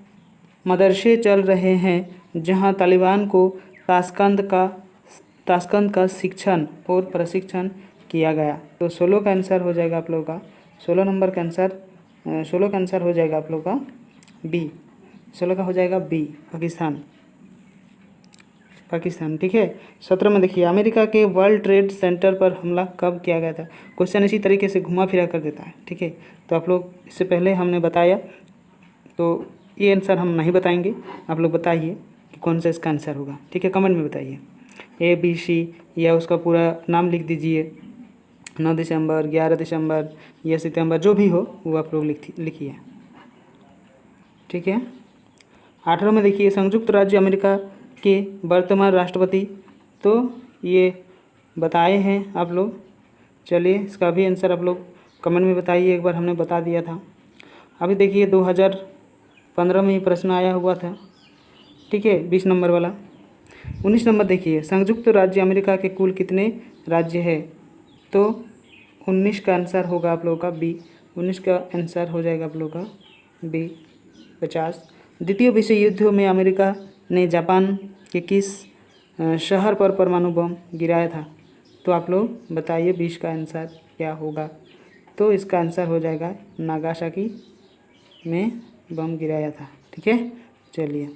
मदरसे चल रहे हैं जहां तालिबान को ताशकंद का शिक्षण और प्रशिक्षण किया गया। तो 16 का आंसर हो जाएगा आप लोगों का 16 नंबर का आंसर 16 का आंसर हो जाएगा आप लोग का बी, 16 का हो जाएगा बी, पाकिस्तान। ठीक है। 17 में देखिए, अमेरिका के वर्ल्ड ट्रेड सेंटर पर हमला कब किया गया था। क्वेश्चन इसी तरीके से घुमा फिरा कर देता है। ठीक है। तो आप लोग इससे पहले हमने बताया, तो ये आंसर हम नहीं बताएंगे, आप लोग बताइए कि कौन सा इसका आंसर होगा। ठीक है। कमेंट में बताइए ए, बी, सी या उसका पूरा नाम लिख दीजिए। 9 दिसंबर, 11 दिसंबर या सितंबर, जो भी हो वो आप लोग लिखिए। ठीक है। 18 में देखिए, संयुक्त राज्य अमेरिका के वर्तमान राष्ट्रपति, तो ये बताए हैं आप लोग। चलिए इसका भी आंसर आप लोग कमेंट में बताइए, एक बार हमने बता दिया था। अभी देखिए 2015 में ही प्रश्न आया हुआ था। ठीक है। 20 नंबर वाला। 19 नंबर देखिए, संयुक्त राज्य अमेरिका के कुल कितने राज्य है। तो 19 का आंसर होगा आप लोगों का बी, 19 का आंसर हो जाएगा आप लोगों का बी, 50। द्वितीय विश्व युद्ध में अमेरिका ने जापान के किस शहर पर परमाणु बम गिराया था। तो आप लोग बताइए 20 का आंसर क्या होगा। तो इसका आंसर हो जाएगा नागासाकी में बम गिराया था। ठीक है, चलिए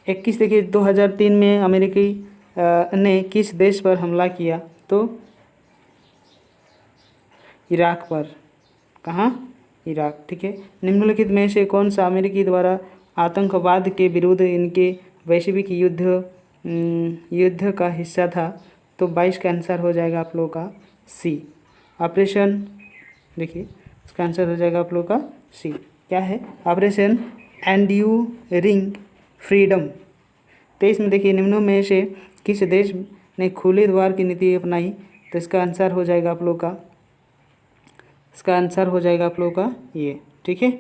21 देखिए 2003 में अमेरिकी ने किस देश पर हमला किया? तो इराक पर। कहाँ? इराक। ठीक है, निम्नलिखित में से कौन सा अमेरिकी द्वारा आतंकवाद के विरुद्ध इनके वैश्विक युद्ध का हिस्सा था? तो 22 का आंसर हो जाएगा आप लोगों का सी, ऑपरेशन। देखिए इसका आंसर हो जाएगा आप लोगों का सी। क्या है? Operation enduring freedom. 23 में देखिए निम्नों में से किस देश ने खुले द्वार की नीति अपनाई? तो इसका आंसर हो जाएगा आप लोग का, इसका आंसर हो जाएगा आप लोगों का ये। ठीक है,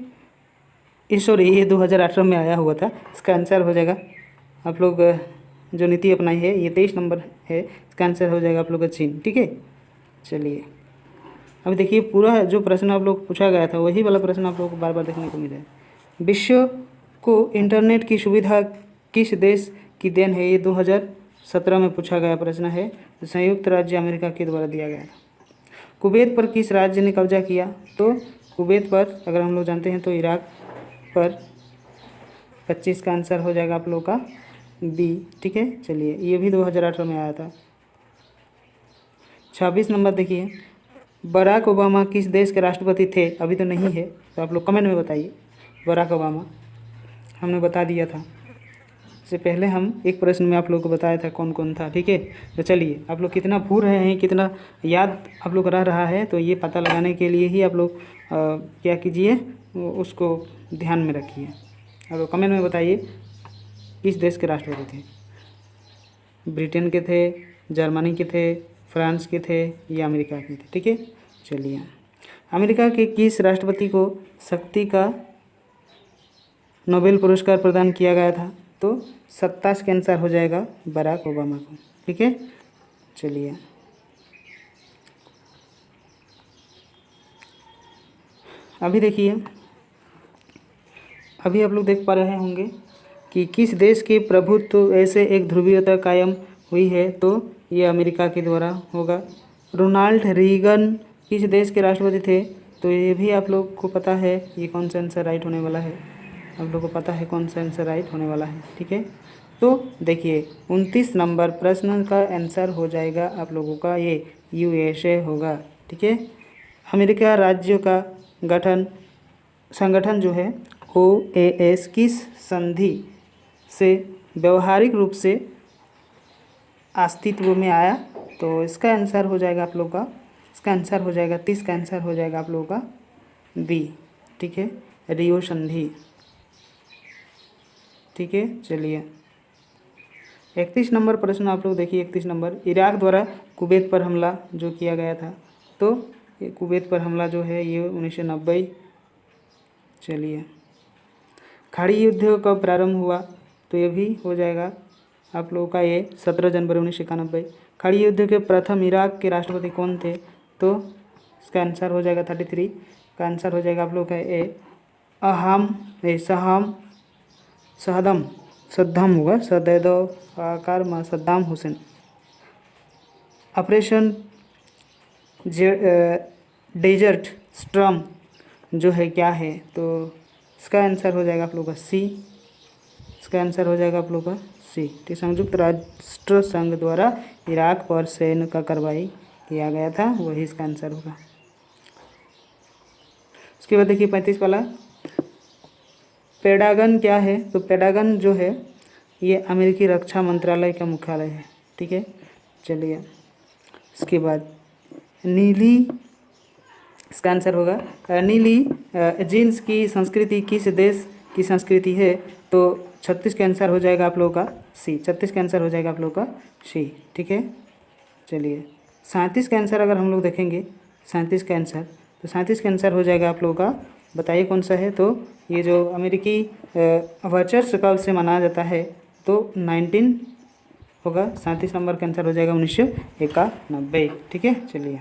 इस सॉरी ये 2018 में आया हुआ था। इसका आंसर हो जाएगा आप लोग जो नीति अपनाई है ये 23 नंबर है। इसका आंसर हो जाएगा आप लोग का चीन। ठीक है, चलिए अब देखिए पूरा जो प्रश्न आप लोग पूछा गया था वही वाला प्रश्न आप लोगों को बार बार देखने को मिल रहा है। विश्व को इंटरनेट की सुविधा किस देश की देन है? ये 2017 में पूछा गया प्रश्न है। संयुक्त राज्य अमेरिका के द्वारा दिया गया था। कुवैत पर किस राज्य ने कब्जा किया? तो कुवैत पर अगर हम लोग जानते हैं तो इराक पर। 25 का आंसर हो जाएगा आप लोग का बी। ठीक है, चलिए ये भी 2018 में आया था। 26 नंबर देखिए, बराक ओबामा किस देश के राष्ट्रपति थे? अभी तो नहीं है, तो आप लोग कमेंट में बताइए। बराक ओबामा हमने बता दिया था, इससे पहले हम एक प्रश्न में आप लोग को बताया था कौन कौन था। ठीक है, तो चलिए आप लोग कितना भूल रहे हैं, कितना याद आप लोग रह रहा है, तो ये पता लगाने के लिए ही आप लोग क्या कीजिए, उसको ध्यान में रखिए। अब कमेंट में बताइए किस देश के राष्ट्रपति थे? ब्रिटेन के थे, जर्मनी के थे, फ्रांस के थे या अमेरिका के थे? ठीक है, चलिए अमेरिका के किस राष्ट्रपति को शक्ति का नोबेल पुरस्कार प्रदान किया गया था? तो 27 का आंसर हो जाएगा बराक ओबामा को। ठीक है, चलिए अभी देखिए, अभी आप लोग देख पा रहे होंगे कि किस देश के प्रभुत्व ऐसे एक ध्रुवीयता कायम हुई है? तो ये अमेरिका के द्वारा होगा। रोनाल्ड रीगन किस देश के राष्ट्रपति थे? तो ये भी आप लोग को पता है, ये कौन सा आंसर राइट होने वाला है? आप लोग को पता है कौन सा आंसर राइट होने वाला है। ठीक है, तो देखिए 29 नंबर प्रश्न का आंसर हो जाएगा आप लोगों का ये यूएसए होगा। ठीक है, अमेरिका राज्यों का संगठन जो है OAS किस संधि से व्यवहारिक रूप से अस्तित्व में आया? तो इसका आंसर हो जाएगा आप लोग का, इसका आंसर हो जाएगा 30 का आंसर हो जाएगा आप लोगों का बी। ठीक है, रियो संधि। ठीक है, चलिए 31 नंबर प्रश्न आप लोग देखिए। 31 नंबर, इराक द्वारा कुवैत पर हमला जो किया गया था, तो ये कुवैत पर हमला जो है ये 1990। चलिए खाड़ी युद्ध कब प्रारंभ हुआ? तो ये भी हो जाएगा आप लोगों का ये 17 जनवरी 1991। खाड़ी युद्ध के प्रथम इराक के राष्ट्रपति कौन थे? तो इसका आंसर हो जाएगा 33 का आंसर हो जाएगा आप लोग का सद्दाम होगा, आकार में Saddam Hussein. Operation Desert Storm जो है क्या है? तो इसका आंसर हो जाएगा आप लोग का सी, इसका आंसर हो जाएगा आप लोग का सी। तो संयुक्त राष्ट्र संघ द्वारा इराक पर सैन्य का कार्रवाई किया गया था, वही इसका आंसर होगा। उसके बाद देखिए 35 वाला, पेंटागन क्या है? तो पेंटागन जो है ये अमेरिकी रक्षा मंत्रालय का मुख्यालय है। ठीक है, चलिए इसके बाद नीली, इसका आंसर होगा नीली जीन्स की संस्कृति किस देश की संस्कृति है? तो 36 का आंसर हो जाएगा आप लोगों का सी, 36 का आंसर हो जाएगा आप लोगों का सी। ठीक है, चलिए 37 का आंसर अगर हम लोग देखेंगे, 37 का आंसर, तो 37 का आंसर हो जाएगा आप लोगों का, बताइए कौन सा है? तो ये जो अमेरिकी वर्चस्व कब से मनाया जाता है? तो 19 होगा। 37 नंबर का आंसर हो जाएगा 1991। ठीक है, चलिए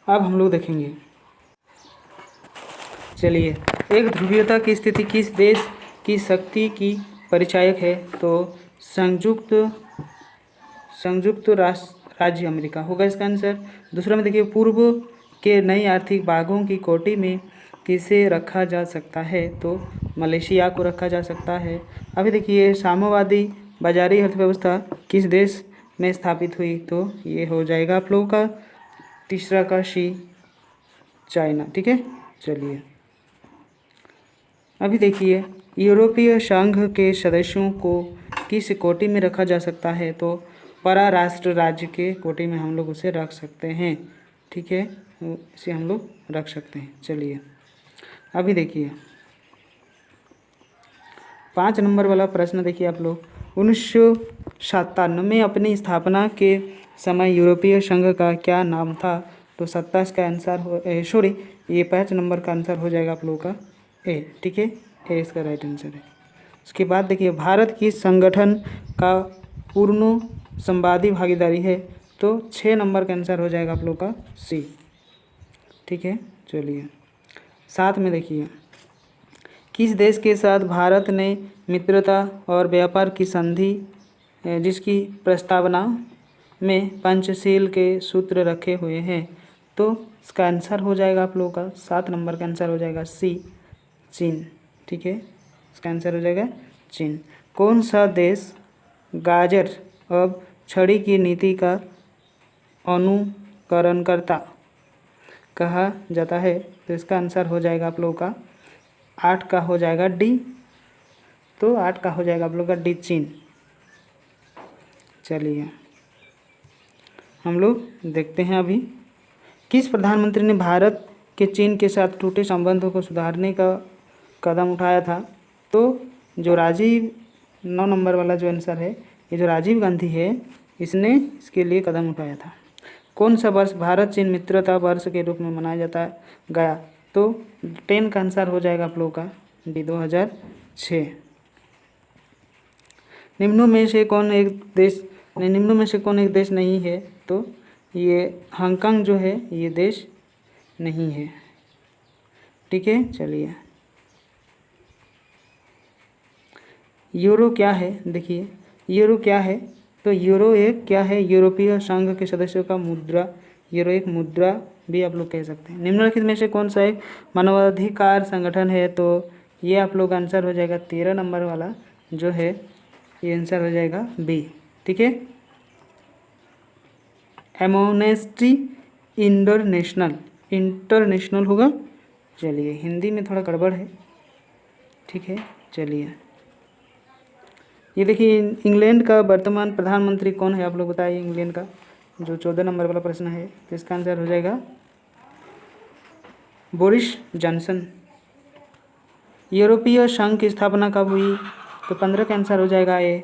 अब हम लोग देखेंगे चलिए, एक ध्रुवीयता की स्थिति किस देश की शक्ति की परिचायक है? तो संयुक्त संयुक्त राष्ट्र राज्य अमेरिका होगा इसका आंसर। दूसरा में देखिए, पूर्व के नई आर्थिक भागों की कोटि में किसे रखा जा सकता है? तो मलेशिया को रखा जा सकता है। अभी देखिए, साम्यवादी बाजारी अर्थव्यवस्था किस देश में स्थापित हुई? तो ये हो जाएगा आप लोगों का तीसरा का सी, चाइना। ठीक है, चलिए अभी देखिए, यूरोपीय संघ के सदस्यों को किस कोटि में रखा जा सकता है? तो पराराष्ट्र राज्य के कोटि में हम लोग उसे रख सकते हैं। ठीक है, इसे हम लोग रख सकते हैं। चलिए अभी देखिए 5 नंबर वाला प्रश्न देखिए आप लोग, 1997 में अपनी स्थापना के समय यूरोपीय संघ का क्या नाम था? तो 27 का आंसर हो सॉरी ये 5 नंबर का आंसर हो जाएगा आप लोगों का ए। ठीक है, ए इसका राइट आंसर है। उसके बाद देखिए, भारत किस संगठन का पूर्ण संवादी भागीदारी है? तो 6 नंबर का आंसर हो जाएगा आप लोग का सी। ठीक है, चलिए 7 में देखिए, किस देश के साथ भारत ने मित्रता और व्यापार की संधि जिसकी प्रस्तावना में पंचशील के सूत्र रखे हुए हैं? तो इसका आंसर हो जाएगा आप लोगों का 7 नंबर का आंसर हो जाएगा सी, चीन। ठीक है, इसका आंसर हो जाएगा चीन। कौन सा देश गाजर और छड़ी की नीति का अनुकरणकर्ता कहा जाता है? तो इसका आंसर हो जाएगा आप लोगों का 8 का हो जाएगा डी। तो 8 का हो जाएगा आप लोग का डी, चीन। चलिए हम लोग देखते हैं अभी, किस प्रधानमंत्री ने भारत के चीन के साथ टूटे संबंधों को सुधारने का कदम उठाया था? तो जो राजीव 9 नंबर वाला जो आंसर है, ये जो राजीव गांधी है, इसने इसके लिए कदम उठाया था। कौन सा वर्ष भारत चीन मित्रता वर्ष के रूप में मनाया जाता गया? तो 10 का आंसर हो जाएगा आप लोगों का डी, 2006। निम्नों में से कौन एक देश नहीं है? तो ये हांगकांग जो है ये देश नहीं है। ठीक है, चलिए यूरो क्या है? देखिए यूरो क्या है? तो यूरो एक क्या है? यूरोपीय संघ के सदस्यों का मुद्रा। यूरो एक मुद्रा भी आप लोग कह सकते हैं। निम्नलिखित में से कौन सा एक मानवाधिकार संगठन है? तो ये आप लोग आंसर हो जाएगा 13 नंबर वाला जो है, ये आंसर हो जाएगा बी। ठीक है, एमनेस्टी इंटरनेशनल होगा। चलिए हिंदी में थोड़ा गड़बड़ है। ठीक है, चलिए ये देखिए, इंग्लैंड का वर्तमान प्रधानमंत्री कौन है? आप लोग बताइए इंग्लैंड का, जो 14 नंबर वाला प्रश्न है। तो इसका आंसर हो जाएगा बोरिस जॉनसन। यूरोपीय संघ की स्थापना कब हुई? तो 15 का आंसर हो जाएगा ए,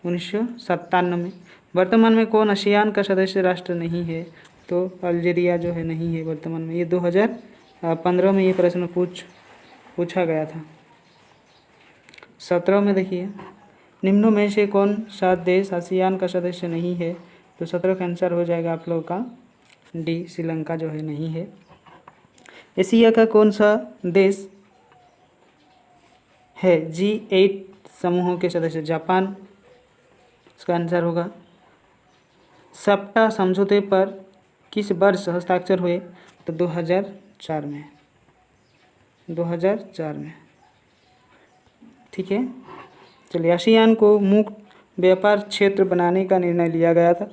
1997 में। वर्तमान में कौन आसियान का सदस्य राष्ट्र नहीं है? तो अल्जीरिया जो है नहीं है वर्तमान में। ये 2015 में ये प्रश्न पूछा गया था। 17 में देखिए, निम्नों में से कौन सा देश आसियान का सदस्य नहीं है? तो 17 का आंसर हो जाएगा आप लोगों का डी, श्रीलंका जो है नहीं है। एशिया का कौन सा देश है G8 समूहों के सदस्य? जापान, इसका आंसर होगा। सप्टा समझौते पर किस वर्ष हस्ताक्षर हुए? तो 2004 में, 2004 में। ठीक है, चलिए आसियान को मुक्त व्यापार क्षेत्र बनाने का निर्णय लिया गया था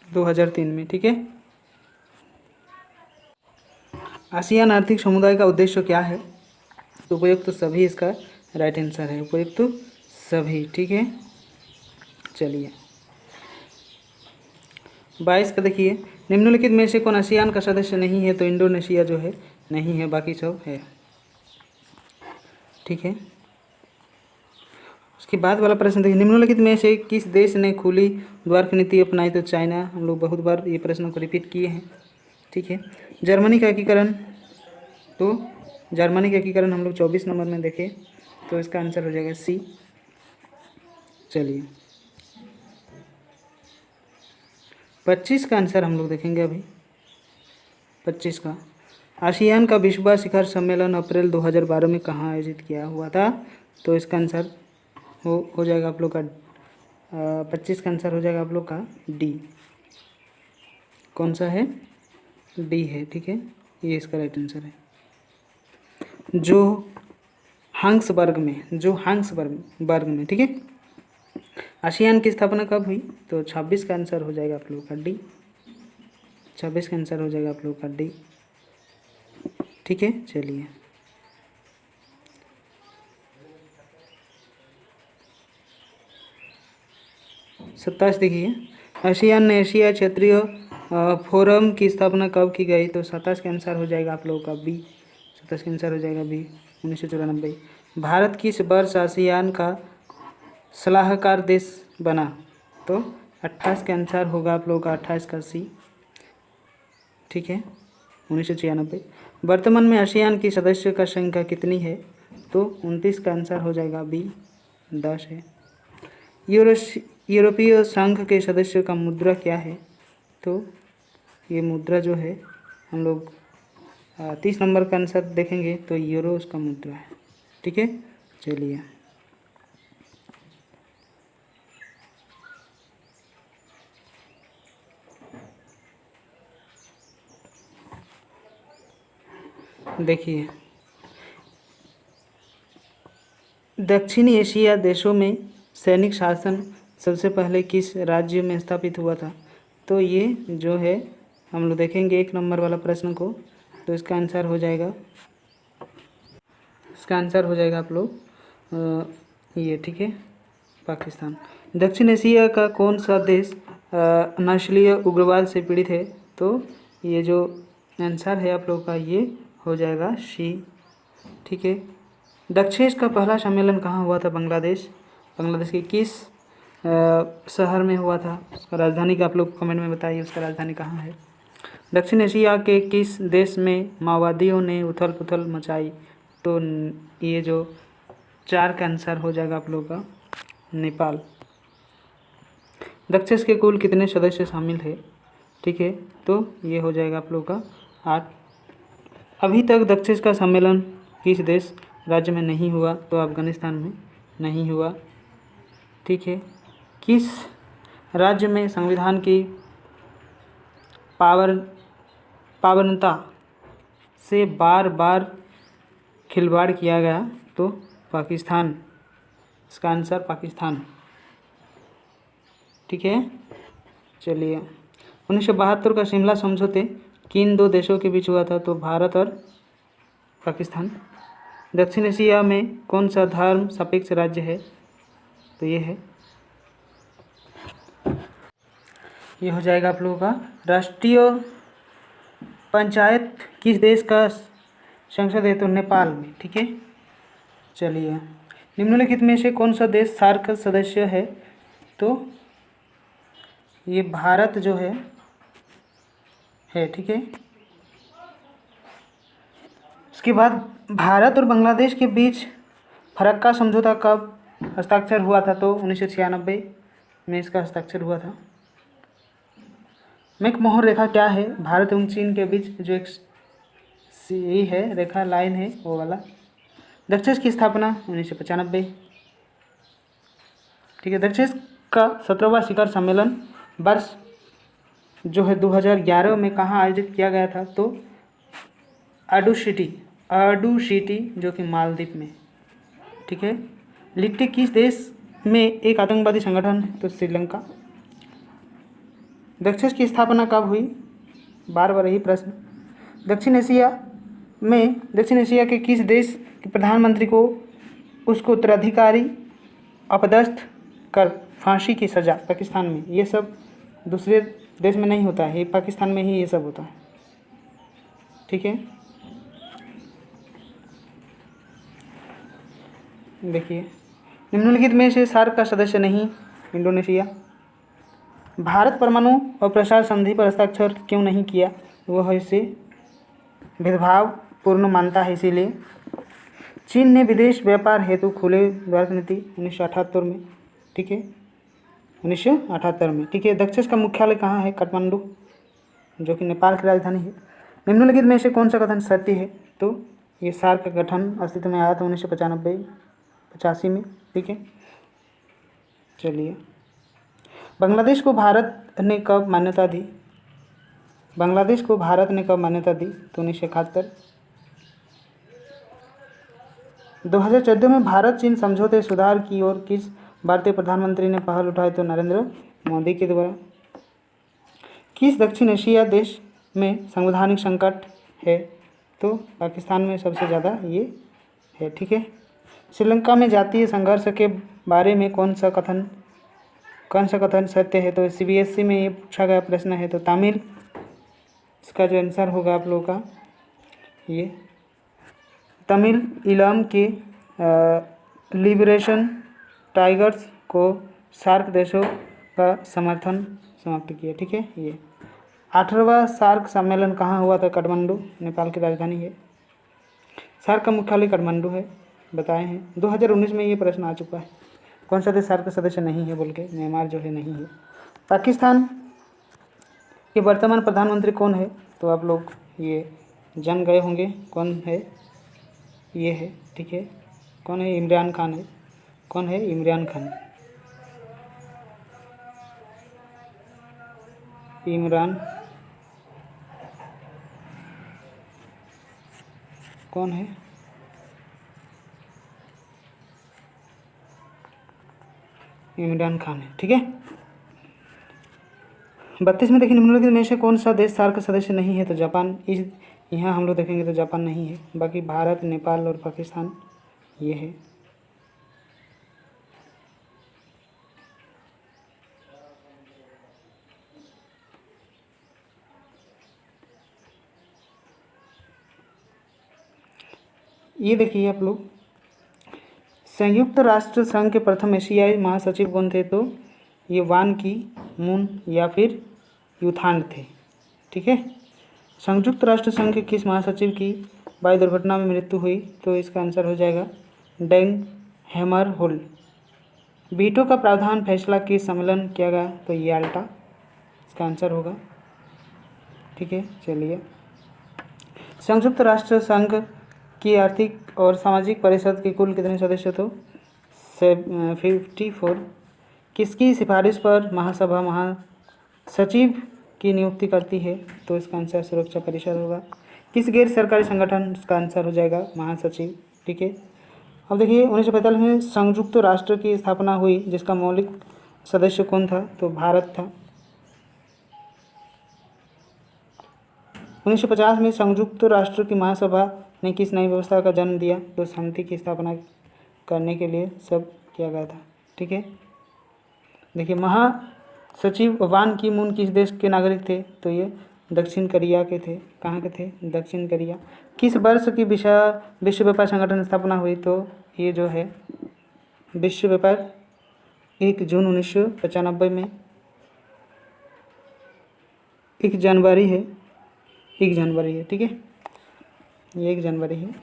2003 में। ठीक है, आसियान आर्थिक समुदाय का उद्देश्य क्या है? तो उपयुक्त सभी इसका राइट आंसर है, उपयुक्त सभी। ठीक है, चलिए 22 का देखिए, निम्नलिखित में से कौन आसियान का सदस्य नहीं है? तो इंडोनेशिया जो है नहीं है, बाकी सब है। ठीक है, उसके बाद वाला प्रश्न देखिए, निम्नलिखित में से किस देश ने खुली द्वार की नीति अपनाई? तो चाइना। हम लोग बहुत बार ये प्रश्न को रिपीट किए हैं। ठीक है, जर्मनी का एकीकरण, तो जर्मनी का एकीकरण हम लोग 24 नंबर में देखें तो इसका आंसर हो जाएगा सी। चलिए 25 का आंसर हम लोग देखेंगे अभी। 25 का। आसियान का विश्व शिखर सम्मेलन अप्रैल 2012 में कहाँ आयोजित किया हुआ था? तो इसका आंसर हो जाएगा आप लोग का 25 का आंसर हो जाएगा आप लोग का डी। कौन सा है? डी है, ठीक है, ये इसका राइट आंसर है। जो हांग्सबर्ग में, ठीक है। आसियान की स्थापना कब हुई? तो 26 का आंसर हो जाएगा आप लोग का डी। 26 का आंसर हो जाएगा आप लोग का डी, ठीक है। चलिए सत्ताईस देखिए, आसियान ने एशिया क्षेत्रीय फोरम की स्थापना कब की गई? तो 27 का आंसर हो जाएगा आप लोगों का बी। 27 का आंसर हो जाएगा बी, 1994। भारत किस वर्ष आसियान का सलाहकार देश बना? तो 28 का आंसर होगा आप लोगों का 28 का सी, ठीक है, 1996। वर्तमान में आसियान की सदस्य का संख्या कितनी है? तो 29 का आंसर हो जाएगा बी, 10 है। यूरोपीय संघ के सदस्यों का मुद्रा क्या है? तो ये मुद्रा जो है हम लोग 30 नंबर का आंसर देखेंगे तो यूरो उसका मुद्रा है, ठीक है। चलिए देखिए, दक्षिणी एशिया देशों में सैनिक शासन सबसे पहले किस राज्य में स्थापित हुआ था? तो ये जो है हम लोग देखेंगे 1 नंबर वाला प्रश्न को, तो इसका आंसर हो जाएगा आप लोग ये, ठीक है, पाकिस्तान। दक्षिण एशिया का कौन सा देश नस्लीय उग्रवाद से पीड़ित है? तो ये जो आंसर है आप लोग का ये हो जाएगा सी, ठीक है। दक्षेश का पहला सम्मेलन कहाँ हुआ था? बांग्लादेश के किस शहर में हुआ था? उसका राजधानी का आप लोग कमेंट में बताइए, उसका राजधानी कहाँ है। दक्षिण एशिया के किस देश में माओवादियों ने उथल पुथल मचाई? तो ये जो 4 का आंसर हो जाएगा आप लोग का नेपाल। दक्षेश के कुल कितने सदस्य शामिल है? ठीक है, तो ये हो जाएगा आप लोग का 8। अभी तक दक्षेश का सम्मेलन किस देश राज्य में नहीं हुआ? तो अफगानिस्तान में नहीं हुआ, ठीक है। किस राज्य में संविधान की पावनता से बार बार खिलवाड़ किया गया? तो पाकिस्तान, इसका आंसर पाकिस्तान, ठीक है। चलिए 1972 का शिमला समझौते किन 2 देशों के बीच हुआ था? तो भारत और पाकिस्तान। दक्षिण एशिया में कौन सा धर्म सापेक्ष राज्य है? तो ये है, ये हो जाएगा आप लोगों का राष्ट्रीय पंचायत किस देश का संसद है? तो नेपाल में, ठीक है। चलिए निम्नलिखित में से कौन सा देश सार्क सदस्य है? तो ये भारत जो है, ठीक है। उसके बाद भारत और बांग्लादेश के बीच फरक्का समझौता कब हस्ताक्षर हुआ था? तो 1996 में इसका हस्ताक्षर हुआ था। मैकमोहन रेखा क्या है? भारत एवं चीन के बीच जो एक सी है रेखा, लाइन है, वो वाला। दक्षेश की स्थापना 1995, ठीक है। दक्षेश का 17वां शिखर सम्मेलन वर्ष जो है 2011 में कहाँ आयोजित किया गया था? तो अडुसिटी जो कि मालदीव में, ठीक है। लिट्टे किस देश में एक आतंकवादी संगठन है? तो श्रीलंका। दक्षेश की स्थापना कब हुई? बार बार यही प्रश्न। दक्षिण एशिया के किस देश के प्रधानमंत्री को उसको उत्तराधिकारी अपदस्थ कर फांसी की सज़ा? पाकिस्तान में। ये सब दूसरे देश में नहीं होता है, ये पाकिस्तान में ही ये सब होता है, ठीक है। देखिए निम्नलिखित में से सार्क का सदस्य नहीं इंडोनेशिया। भारत परमाणु और प्रसार संधि पर हस्ताक्षर क्यों नहीं किया? वह इसे भेदभावपूर्ण मानता है, इसीलिए। चीन ने विदेश व्यापार हेतु खुले भारत नीति 1978 में, ठीक है, 1978 में, ठीक है। दक्षेश का मुख्यालय कहाँ है? काठमांडू, जो कि नेपाल की राजधानी है। निम्नलिखित में से कौन सा कथन सत्य है? तो ये सार्क का गठन अस्तित्व में आया था 1985 में। ठीक है, चलिए। बांग्लादेश को भारत ने कब मान्यता दी? बांग्लादेश को भारत ने कब मान्यता दी? तो 1971। 2014 में भारत चीन समझौते सुधार की ओर किस भारतीय प्रधानमंत्री ने पहल उठाई? तो नरेंद्र मोदी के द्वारा। किस दक्षिण एशिया देश में संवैधानिक संकट है? तो पाकिस्तान में सबसे ज़्यादा ये है। ठीक है। श्रीलंका में जातीय संघर्ष के बारे में कौन सा कथन सत्य है? तो CBSE में ये पूछा गया प्रश्न है। तो तमिल इसका जो आंसर होगा आप लोगों का ये तमिल इलम के लिबरेशन टाइगर्स को सार्क देशों का समर्थन समाप्त किया। ठीक है। ये 18वां सार्क सम्मेलन कहाँ हुआ था? काठमांडू, नेपाल की राजधानी है। सार्क का मुख्यालय काठमांडू है, बताए हैं। 2019 में ये प्रश्न आ चुका है, कौन सा देश सार्क का सदस्य नहीं है बोल के? म्यांमार जो है नहीं है। पाकिस्तान के वर्तमान प्रधानमंत्री कौन है? तो आप लोग ये जान गए होंगे कौन है, ये है। ठीक है, कौन है? इमरान खान है। कौन है? इमरान खान। इमरान कौन है? इमरान खान है। ठीक है। 32 में देखिए, निम्नलिखित में से कौन सा देश सार्क सदस्य नहीं है? तो जापान। इस यहाँ हम लोग देखेंगे तो जापान नहीं है, बाकी भारत, नेपाल और पाकिस्तान ये है। ये देखिए आप लोग, संयुक्त राष्ट्र संघ के प्रथम एशियाई महासचिव कौन थे? तो ये वान की मून या फिर यूथांड थे। ठीक है। संयुक्त राष्ट्र संघ के किस महासचिव की वायु दुर्घटना में मृत्यु हुई? तो इसका आंसर हो जाएगा डेंग हैमरहोल्ड। वीटो का प्रावधान फैसला किस सम्मेलन किया गया? तो याल्टा इसका आंसर होगा। ठीक है, चलिए। संयुक्त राष्ट्र संघ की आर्थिक और सामाजिक परिषद के कुल कितने सदस्य? तो 54। किसकी सिफारिश पर महासभा महासचिव की नियुक्ति करती है? तो इसका आंसर सुरक्षा परिषद होगा। किस गैर सरकारी संगठन? इसका आंसर हो जाएगा महासचिव। ठीक है। अब देखिए, 1945 में संयुक्त राष्ट्र की स्थापना हुई, जिसका मौलिक सदस्य कौन था? तो भारत था। 1950 में संयुक्त राष्ट्र की महासभा ने किस नई व्यवस्था का जन्म दिया? तो समिति की स्थापना करने के लिए सब किया गया था। ठीक है। देखिए, महासचिव वान की मून किस देश के नागरिक थे? तो ये दक्षिण कोरिया के थे। कहाँ के थे? दक्षिण कोरिया। किस वर्ष की विश्व व्यापार संगठन स्थापना हुई? तो ये जो है विश्व व्यापार 1 जून 1995 में। 1 जनवरी है। 1 जनवरी है। ठीक है, ये 1 जनवरी है।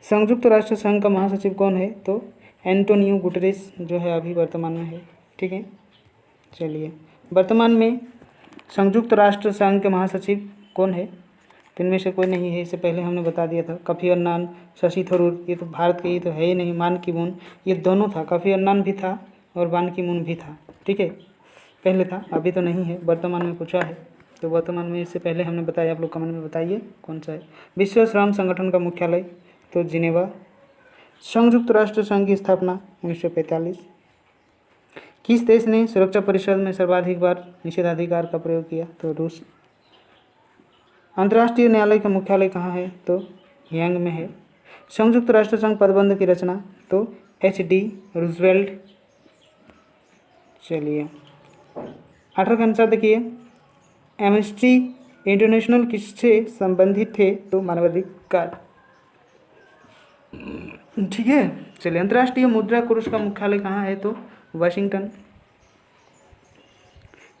संयुक्त राष्ट्र संघ का महासचिव कौन है? तो एंटोनियो गुटेरेस जो है अभी वर्तमान में है। ठीक है, चलिए। वर्तमान में संयुक्त राष्ट्र संघ के महासचिव कौन है? तो इनमें से कोई नहीं है, इससे पहले हमने बता दिया था। कोफी अन्नान, शशि थरूर, ये तो भारत के ही तो है ही नहीं। बान की मून, ये दोनों था। कोफी अन्नान भी था और बान की मून भी था। ठीक है, पहले था, अभी तो नहीं है, वर्तमान में पूछा है। तो वर्तमान में इससे पहले हमने बताया, आप लोग कमेंट में बताइए कौन सा है। विश्व श्रम संगठन का मुख्यालय तो जिनेवा। संयुक्त राष्ट्र संघ की स्थापना 1945। किस देश ने सुरक्षा परिषद में सर्वाधिक बार निषेधाधिकार का प्रयोग किया? तो रूस। अंतर्राष्ट्रीय न्यायालय का मुख्यालय कहाँ है? तो यांग में है। संयुक्त राष्ट्र संघ पदबंध की रचना? तो HD रूजवेल्ट। चलिए, 18 का आंसर देखिए, एमनेस्टी इंटरनेशनल किससे संबंधित थे? तो मानवाधिकार। ठीक है, चलिए। अंतर्राष्ट्रीय मुद्रा कोष का मुख्यालय कहाँ है? तो वाशिंगटन।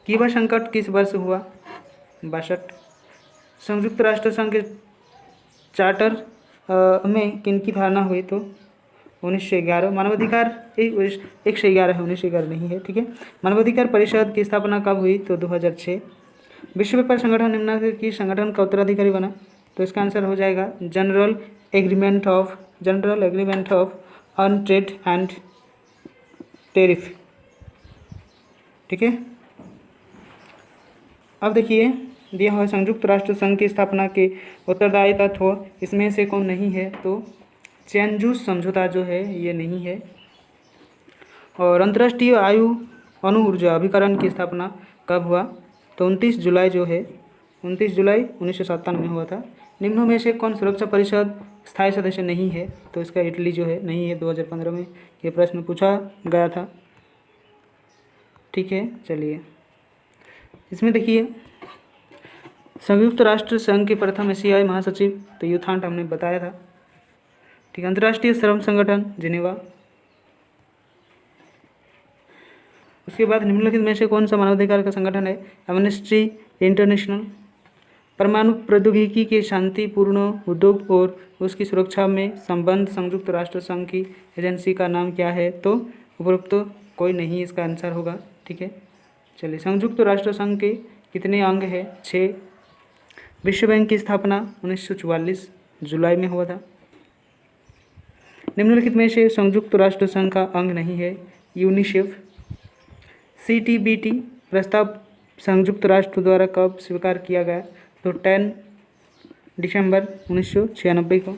कीबा संकट किस वर्ष हुआ? 62। संयुक्त राष्ट्र संघ के चार्टर में किनकी धारणा हुई? तो 1911। मानवाधिकार 111 है, 1911 नहीं है। ठीक है। मानवाधिकार परिषद की स्थापना कब हुई? तो 2006। विश्व व्यापार संगठन निम्नलिखित किस संगठन का उत्तराधिकारी बना? तो इसका आंसर हो जाएगा general agreement of on trade and tariff. ठीक है, अब देखिए दिया हुआ संयुक्त राष्ट्र संघ की स्थापना के उत्तरदायी तत्व इसमें से कौन नहीं है? तो चेंजूस समझौता जो है ये नहीं है। और अंतर्राष्ट्रीय अणु ऊर्जा अभिकरण की स्थापना कब हुआ? तो 29 जुलाई जो है 29 जुलाई 1997 में हुआ था। निम्नों में से कौन सुरक्षा परिषद स्थायी सदस्य नहीं है? तो इसका इटली जो है नहीं है। 2015 में ये प्रश्न पूछा गया था। ठीक है, चलिए इसमें देखिए संयुक्त राष्ट्र संघ के प्रथम एशियाई महासचिव तो यूथांट हमने बताया था। ठीक है, अंतर्राष्ट्रीय श्रम संगठन जिनेवा। उसके बाद निम्नलिखित में से कौन सा मानवाधिकार का संगठन है? Amnesty international. परमाणु प्रौद्योगिकी के शांतिपूर्ण उद्योग और उसकी सुरक्षा में संबंध संयुक्त राष्ट्र संघ की एजेंसी का नाम क्या है? तो उपरोक्त तो कोई नहीं इसका आंसर होगा। ठीक है, चलिए संयुक्त राष्ट्र संघ के कितने अंग हैं? 6। विश्व बैंक की स्थापना 1944 जुलाई में हुआ था। निम्नलिखित में से संयुक्त राष्ट्र संघ का अंग नहीं है? यूनिसेफ। CTBT प्रस्ताव संयुक्त राष्ट्र द्वारा कब स्वीकार किया गया? तो 10 दिसंबर 1996 को।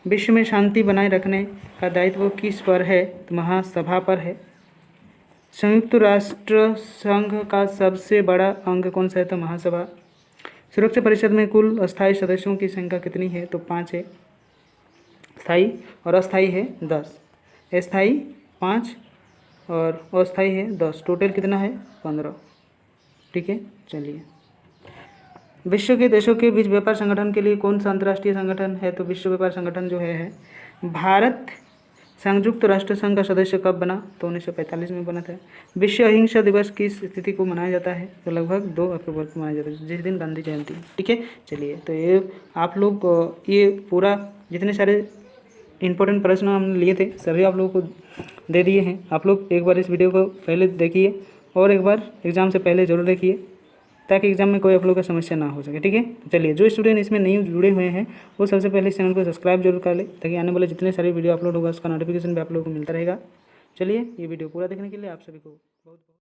विश्व में शांति बनाए रखने का दायित्व किस पर है? तो महासभा पर है। संयुक्त राष्ट्र संघ का सबसे बड़ा अंग कौन सा है? तो महासभा। सुरक्षा परिषद में कुल अस्थायी सदस्यों की संख्या कितनी है? तो 5 है। स्थायी और अस्थायी है 10। स्थायी 5 और अस्थायी है 10। टोटल कितना है? 15। ठीक है, चलिए विश्व के देशों के बीच व्यापार संगठन के लिए कौन सा अंतर्राष्ट्रीय संगठन है? तो विश्व व्यापार संगठन जो है भारत संयुक्त राष्ट्र संघ का सदस्य कब बना? तो 1945 में बना था। विश्व अहिंसा दिवस किस तिथि को मनाया जाता है? तो लगभग 2 अक्टूबर को मनाया जाता है, जिस दिन गांधी जयंती। ठीक है, चलिए तो ये आप लोग ये पूरा जितने सारे इंपॉर्टेंट प्रश्न हमने लिए थे सभी आप लोगों को दे दिए हैं। आप लोग एक बार इस वीडियो को पहले देखिए और एक बार एग्ज़ाम से पहले ज़रूर देखिए ताकि एग्जाम में कोई आप लोगों का समस्या ना हो सके। ठीक है, चलिए जो स्टूडेंट इसमें नहीं जुड़े हुए हैं वो सबसे पहले इस चैनल को सब्सक्राइब जरूर कर ले ताकि आने वाले जितने सारे वीडियो अपलोड होगा उसका नोटिफिकेशन भी आप लोगों को मिलता रहेगा। चलिए ये वीडियो पूरा देखने के लिए आप सभी को बहुत